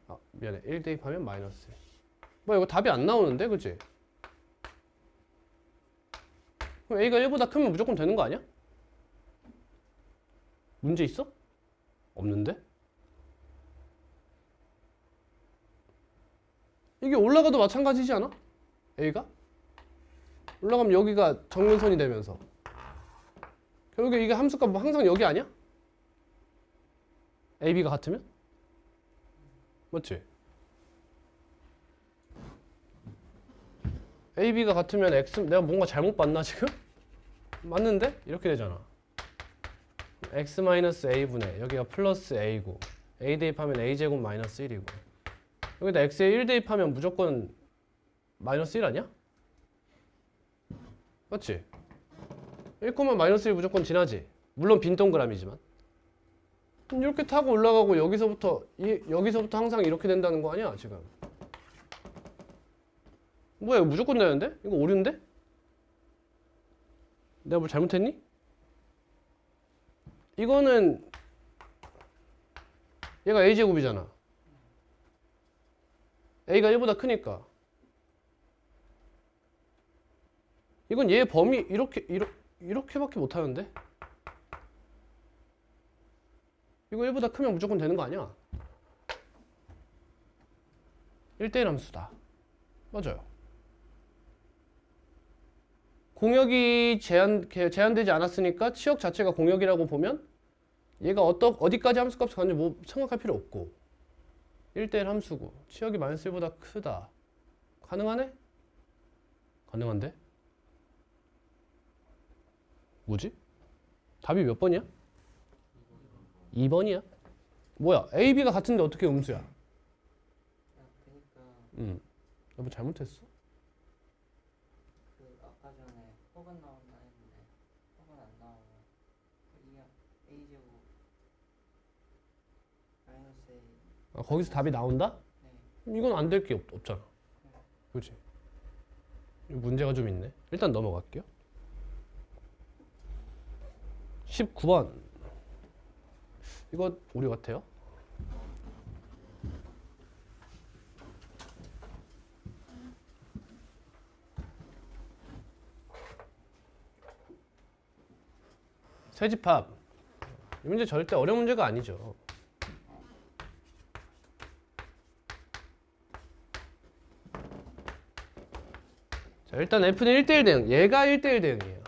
아 미안해. 1 대입하면 마이너스 1. 뭐야 이거 답이 안 나오는데 그치? 그럼 a가 1보다 크면 무조건 되는 거 아니야? 문제 있어? 없는데? 이게 올라가도 마찬가지지 않아? a가? 올라가면 여기가 정근선이 되면서 결국에 이게 함수값 뭐 항상 여기 아니야? ab가 같으면? 맞지? ab가 같으면 x 내가 뭔가 잘못 봤나 지금? 맞는데? 이렇게 되잖아. x-a분의 여기가 플러스 a고 a 대입하면 a제곱 마이너스 1이고 여기다 x에 1 대입하면 무조건 마이너스 1 아니야? 맞지? 1, 마이너스 1 무조건 지나지. 물론 빈 동그라미지만 이렇게 타고 올라가고 여기서부터 항상 이렇게 된다는 거 아니야 지금? 뭐야 이거 무조건 되는데? 이거 오류인데? 내가 뭘 잘못했니? 이거는 얘가 a제곱이잖아. a가 1보다 크니까 이건 얘 범위 이렇게밖에 못하는데? 이거 1보다 크면 무조건 되는 거 아니야? 1대1 함수다. 맞아요. 공역이 제한되지 않았으니까 치역 자체가 공역이라고 보면 얘가 어디까지 함수값을 가는지 뭐 생각할 필요 없고 1대1 함수고 치역이 마이너스 1보다 크다. 가능하네? 가능한데? 뭐지? 답이 몇 번이야? 2번이야? 뭐야? A, B가 같은데 어떻게 음수야? 그러니까 나 뭐 잘못했어? 그 아까 전에 혹은 나온다 했는데 혹은 안 나오고 이게 a 제곱 마이너스 a. 아, 거기서 답이 나온다? 네. 그럼 이건 안 될 게 없잖아. 그렇지? 문제가 좀 있네. 일단 넘어갈게요. 19번. 이거 오류 같아요. 세집합. 이 문제 절대 어려운 문제가 아니죠. 일단 F는 1대1 대응. 얘가 1대1 대응이에요.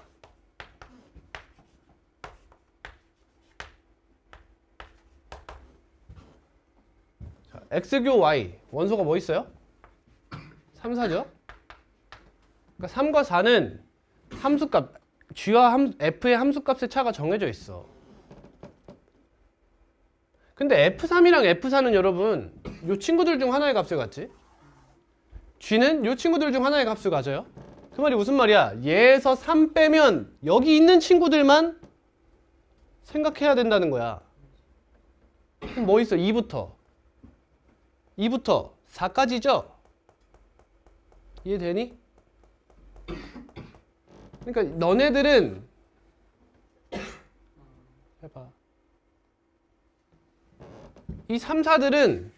자, X교 Y. 원소가 뭐 있어요? 3, 4죠? 그러니까 3과 4는 함수값, G와 F의 함수값의 차가 정해져 있어. 근데 F3이랑 F4는 여러분 요 친구들 중 하나의 값을 갖지? G는 요 친구들 중 하나의 값을 가져요. 그 말이 무슨 말이야? 얘에서 3 빼면 여기 있는 친구들만 생각해야 된다는 거야. 그럼 뭐 있어? 2부터 4까지죠? 이해되니? 그러니까 너네들은 해봐. 이 3, 4들은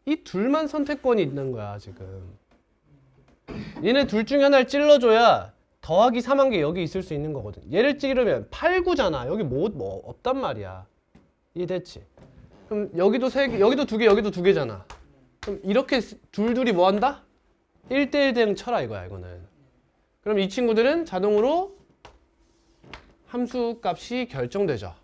이 둘만 선택권이 있는 거야 지금. 얘네 둘 중에 하나를 찔러줘야 더하기 3한 게 여기 있을 수 있는 거거든. 얘를 찌르면 8, 9잖아. 여기 뭐 없단 말이야. 이해됐지? 그럼 여기도 3개, 여기도 2개, 여기도 2개잖아. 그럼 이렇게 둘이 뭐 한다? 1대1 대응 쳐라 이거야 이거는. 그럼 이 친구들은 자동으로 함수 값이 결정되죠.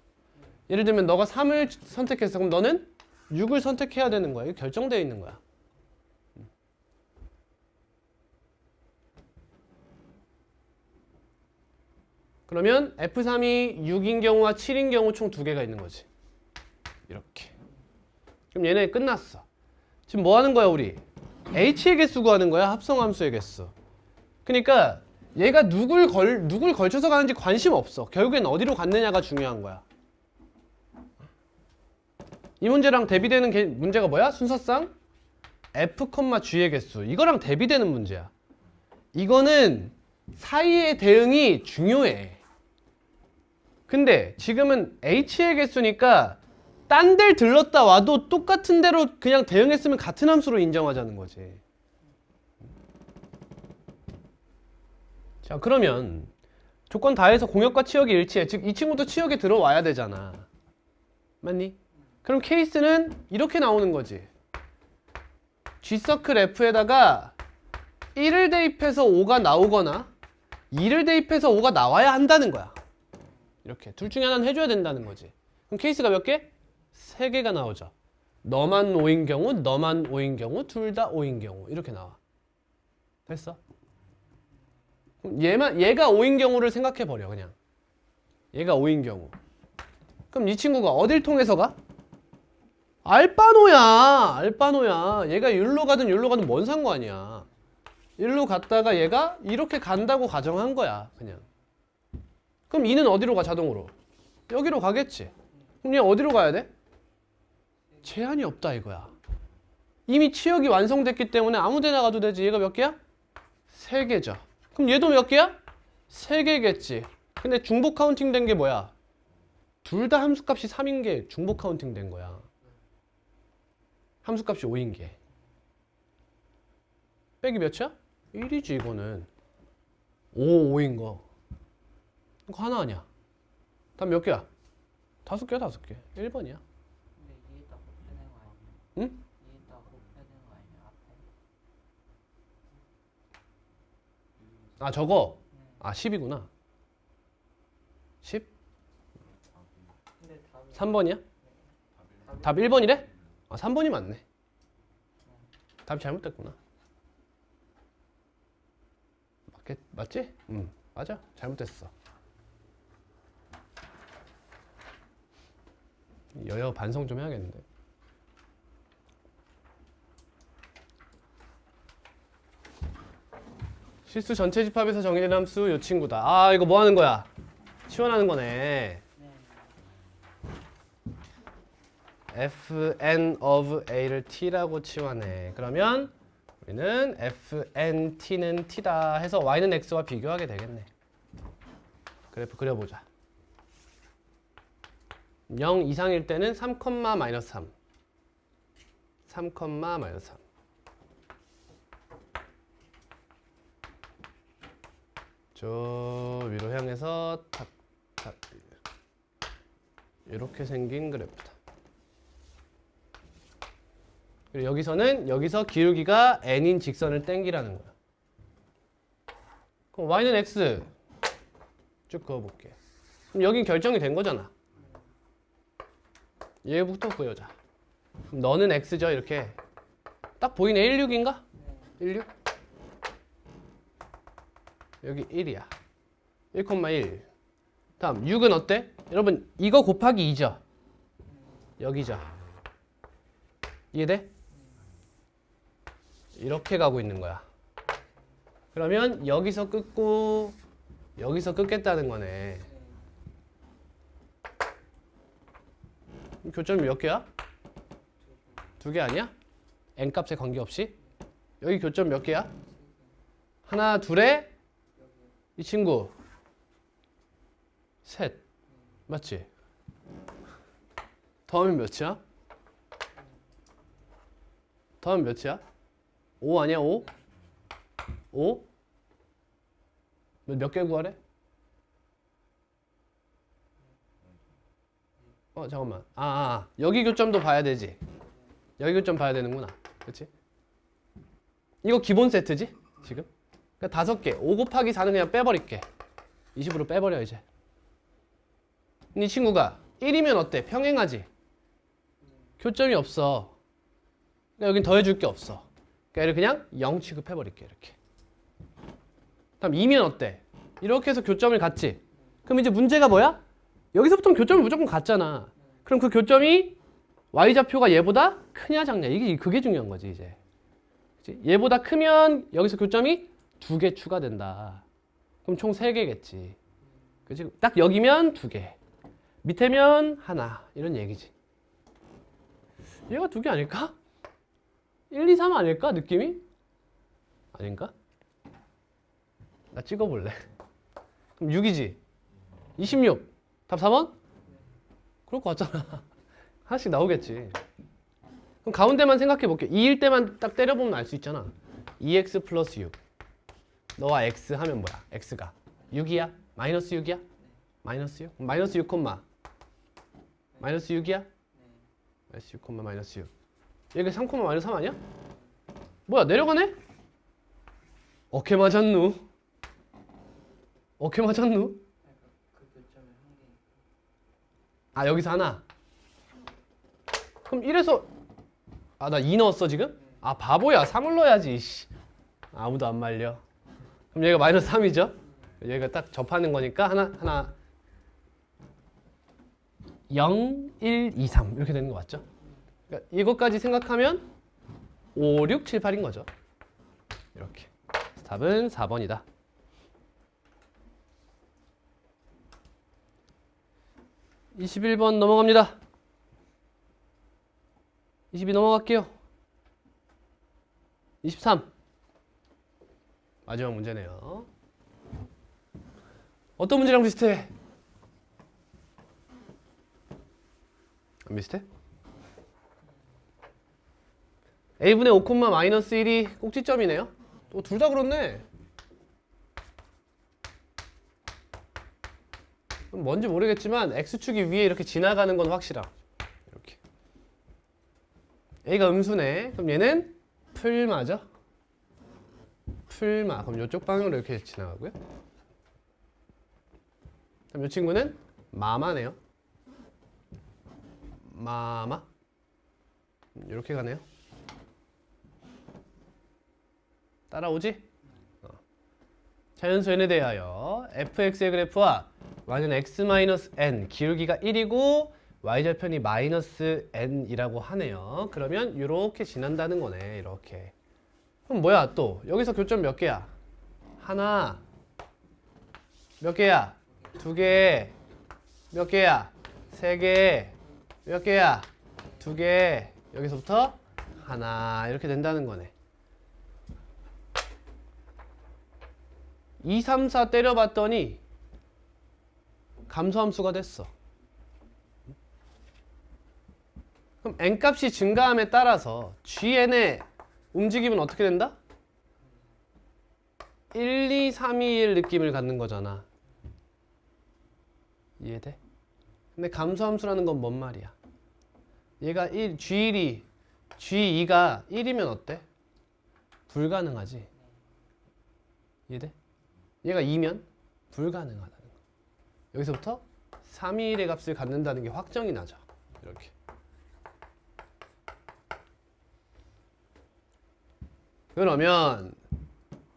예를 들면 너가 3을 선택했어. 그럼 너는 6을 선택해야 되는 거야. 이거 결정되어 있는 거야. 그러면 F3이 6인 경우와 7인 경우 총 2개가 있는 거지. 이렇게. 그럼 얘네 끝났어. 지금 뭐 하는 거야 우리? H의 개수 구하는 거야. 합성함수의 개수. 그러니까 얘가 누굴 걸쳐서 가는지 관심 없어. 결국엔 어디로 갔느냐가 중요한 거야. 이 문제랑 대비되는 문제가 뭐야? 순서상 F, G의 개수. 이거랑 대비되는 문제야. 이거는 사이의 대응이 중요해. 근데 지금은 H의 개수니까 딴 데를 들렀다 와도 똑같은 대로 그냥 대응했으면 같은 함수로 인정하자는 거지. 자, 그러면 조건 다해서 공역과 치역이 일치해. 즉 이 친구도 치역에 들어와야 되잖아. 맞니? 그럼 케이스는 이렇게 나오는 거지. G서클 F에다가 1을 대입해서 5가 나오거나 2를 대입해서 5가 나와야 한다는 거야. 이렇게 둘 중에 하나는 해줘야 된다는 거지. 그럼 케이스가 몇 개? 3개가 나오죠. 너만 5인 경우, 너만 5인 경우, 둘 다 5인 경우 이렇게 나와. 됐어? 그럼 얘가 5인 경우를 생각해버려 그냥. 얘가 5인 경우. 그럼 이 친구가 어딜 통해서 가? 알바노야. 얘가 율로 가든 뭔 상관이야. 일로 갔다가 얘가 이렇게 간다고 가정한 거야 그냥. 그럼 2는 어디로 가 자동으로? 여기로 가겠지. 그럼 얘 어디로 가야 돼? 제한이 없다 이거야. 이미 치역이 완성됐기 때문에 아무 데나 가도 되지. 얘가 몇 개야? 3개죠. 그럼 얘도 몇 개야? 3개겠지. 근데 중복 카운팅 된 게 뭐야? 둘 다 함수값이 3인 게 중복 카운팅 된 거야. 함수값이 5인 게. 빼기 몇이야? 1이지 이거는. 5인 거. 이거 하나 아니야. 다음 몇 개야? 5개야 5개. 1번이야. 근데 이에다 곱해낸 거 아니야? 응? 이에다 곱해낸 거 아니야? 앞에. 아 저거? 아 10이구나. 10? 근데 답이 3번이야? 답 1번이래? 아 3번이 맞네. 답이 잘못됐구나. 맞지? 응 맞아. 잘못됐어. 여여 반성 좀 해야겠는데. 실수 전체 집합에서 정의된 함수 요 친구다. 아 이거 뭐 하는 거야? 치환하는 거네. fn of a를 t라고 치환해. 그러면 우리는 fn t는 t다 해서 y는 x와 비교하게 되겠네. 그래프 그려보자. 0 이상일 때는 3, 마이너스 3. 3, 마이너스 3. 저 위로 향해서 탁 이렇게 생긴 그래프다. 그리고 여기서 기울기가 n인 직선을 땡기라는 거야. 그럼 y는 x 쭉 그어볼게. 그럼 여긴 결정이 된 거잖아. 얘부터 그려자. 그럼 너는 x죠 이렇게. 딱 보이네. 16인가? 16? 여기 1이야. 1,1. 다음 6은 어때? 여러분 이거 곱하기 2죠? 여기죠? 이해돼? 이렇게 가고 있는 거야. 그러면 여기서 끊고 여기서 끊겠다는 거네. 교점이 몇 개야? 2개 아니야? n값에 관계없이? 여기 교점 몇 개야? 하나, 둘에 이 친구 셋. 맞지? 더하면 몇이야? 더하면 몇이야? 5 아니야? 5? 5? 몇 개 구하래? 잠깐만. 여기 교점도 봐야 되지. 여기 교점 봐야 되는구나. 그렇지? 이거 기본 세트지? 지금? 그러니까 5개. 5 곱하기 4는 그냥 빼버릴게. 20으로 빼버려 이제. 이 친구가 1이면 어때? 평행하지? 교점이 없어. 그러니까 여긴 더해줄 게 없어. 그러니까 얘를 그냥 0 취급해버릴게. 이렇게. 다음 2면 어때? 이렇게 해서 교점을 갖지? 그럼 이제 문제가 뭐야? 여기서부터는 교점이 무조건 같잖아. 그럼 그 교점이 y좌표가 얘보다 크냐 작냐? 그게 중요한 거지 이제. 그치? 얘보다 크면 여기서 교점이 2개 추가된다. 그럼 총 3개겠지. 그치? 딱 여기면 2개. 밑에면 하나. 이런 얘기지. 얘가 2개 아닐까? 1, 2, 3 아닐까? 느낌이? 아닌가? 나 찍어볼래. 그럼 6이지? 26. 답 4번? 그럴 것 같잖아. 하나씩 나오겠지. 그럼 가운데만 생각해 볼게. 2일 때만 딱 때려보면 알 수 있잖아. 2x 플러스 6. 너와 x 하면 뭐야? x가 6이야? 마이너스 6이야? 마이너스 6? 마이너스 6, 마이너스 6이야? 마이너스 6, 마이너스 6. 얘가 3, 마이너스 3 아니야? 뭐야 내려가네? 어케 맞았누? 어케 맞았누? 여기서 하나. 그럼 1에서 나 2 넣었어 지금? 바보야. 3을 넣어야지. 아무도 안 말려. 그럼 얘가 마이너스 3이죠? 얘가 딱 접하는 거니까 하나 0, 1, 2, 3 이렇게 되는 거 맞죠? 그러니까 이것까지 생각하면 5, 6, 7, 8인 거죠. 이렇게. 답은 4번이다. 21번 넘어갑니다. 22 넘어갈게요. 23 마지막 문제네요. 어떤 문제랑 비슷해? 안 비슷해? a분의 5, 마이너스 1이 꼭지점이네요. 또 둘 다 그렇네. 뭔지 모르겠지만 x축이 위에 이렇게 지나가는 건 확실함. 이렇게. a가 음수네. 그럼 얘는 풀마죠? 풀마. 그럼 이쪽 방향으로 이렇게 지나가고요. 그럼 이 친구는 마마네요. 마마. 이렇게 가네요. 따라오지? 자연수 n에 대하여 fx의 그래프와 y는 x-n 기울기가 1이고 y좌편이 마이너스 n이라고 하네요. 그러면 이렇게 지난다는 거네. 이렇게. 그럼 뭐야 또? 여기서 교점 몇 개야? 하나. 몇 개야? 2개. 몇 개야? 3개. 몇 개야? 2개. 여기서부터 하나. 이렇게 된다는 거네. 2, 3, 4 때려봤더니 감소함수가 됐어. 그럼 n값이 증가함에 따라서 gn의 움직임은 어떻게 된다? 1, 2, 3, 2, 1 느낌을 갖는 거잖아. 이해돼? 근데 감소함수라는 건 뭔 말이야? 얘가 G1이 G2가 1이면 어때? 불가능하지. 이해돼? 얘가 2면 불가능하다는 거. 여기서부터 3일의 값을 갖는다는 게 확정이 나죠. 이렇게. 그러면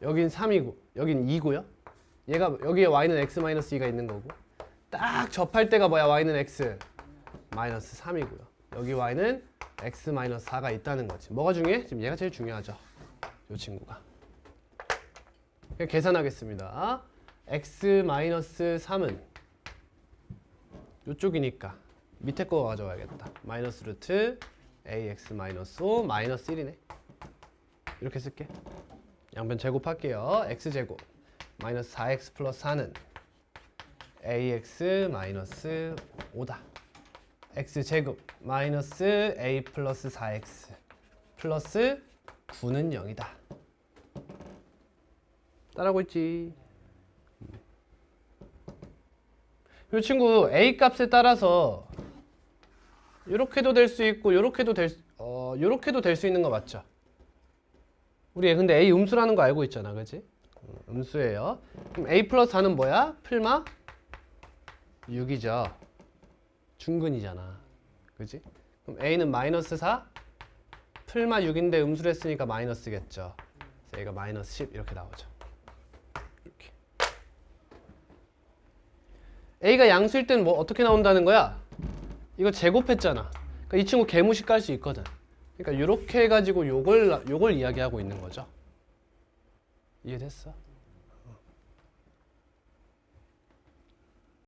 여긴 3이고 여긴 2고요. 얘가 여기에 y는 x-2가 있는 거고 딱 접할 때가 뭐야? y는 x 마이너스 3이고요. 여기 y는 x-4가 있다는 거지. 뭐가 중요해? 지금 얘가 제일 중요하죠. 이 친구가. 그냥 계산하겠습니다. x-3은 이쪽이니까 밑에 거 가져와야겠다. 마이너스 루트 ax-5 마이너스 1이네. 이렇게 쓸게. 양변 제곱할게요. x제곱 마이너스 4x 플러스 4는 ax 마이너스 5다. x제곱 마이너스 a 플러스 4x 플러스 9는 0이다. 따라하고 있지. 이 친구 a 값에 따라서 이렇게도 될 수 있고 이렇게도 될 수 있는 거 맞죠? 우리 근데 a 음수라는 거 알고 있잖아, 그렇지? 음수예요. 그럼 a 플러스 4는 뭐야? 풀마 6이죠. 중근이잖아, 그렇지? 그럼 a는 마이너스 4, 풀마 6인데 음수를 했으니까 마이너스겠죠. 그래서 a가 마이너스 10 이렇게 나오죠. 이렇게. a가 양수일 때는 뭐 어떻게 나온다는 거야? 이거 제곱했잖아. 그러니까 이 친구 개무식 깔 수 있거든. 그러니까 이렇게 해가지고 요걸 이야기하고 있는 거죠. 이해됐어?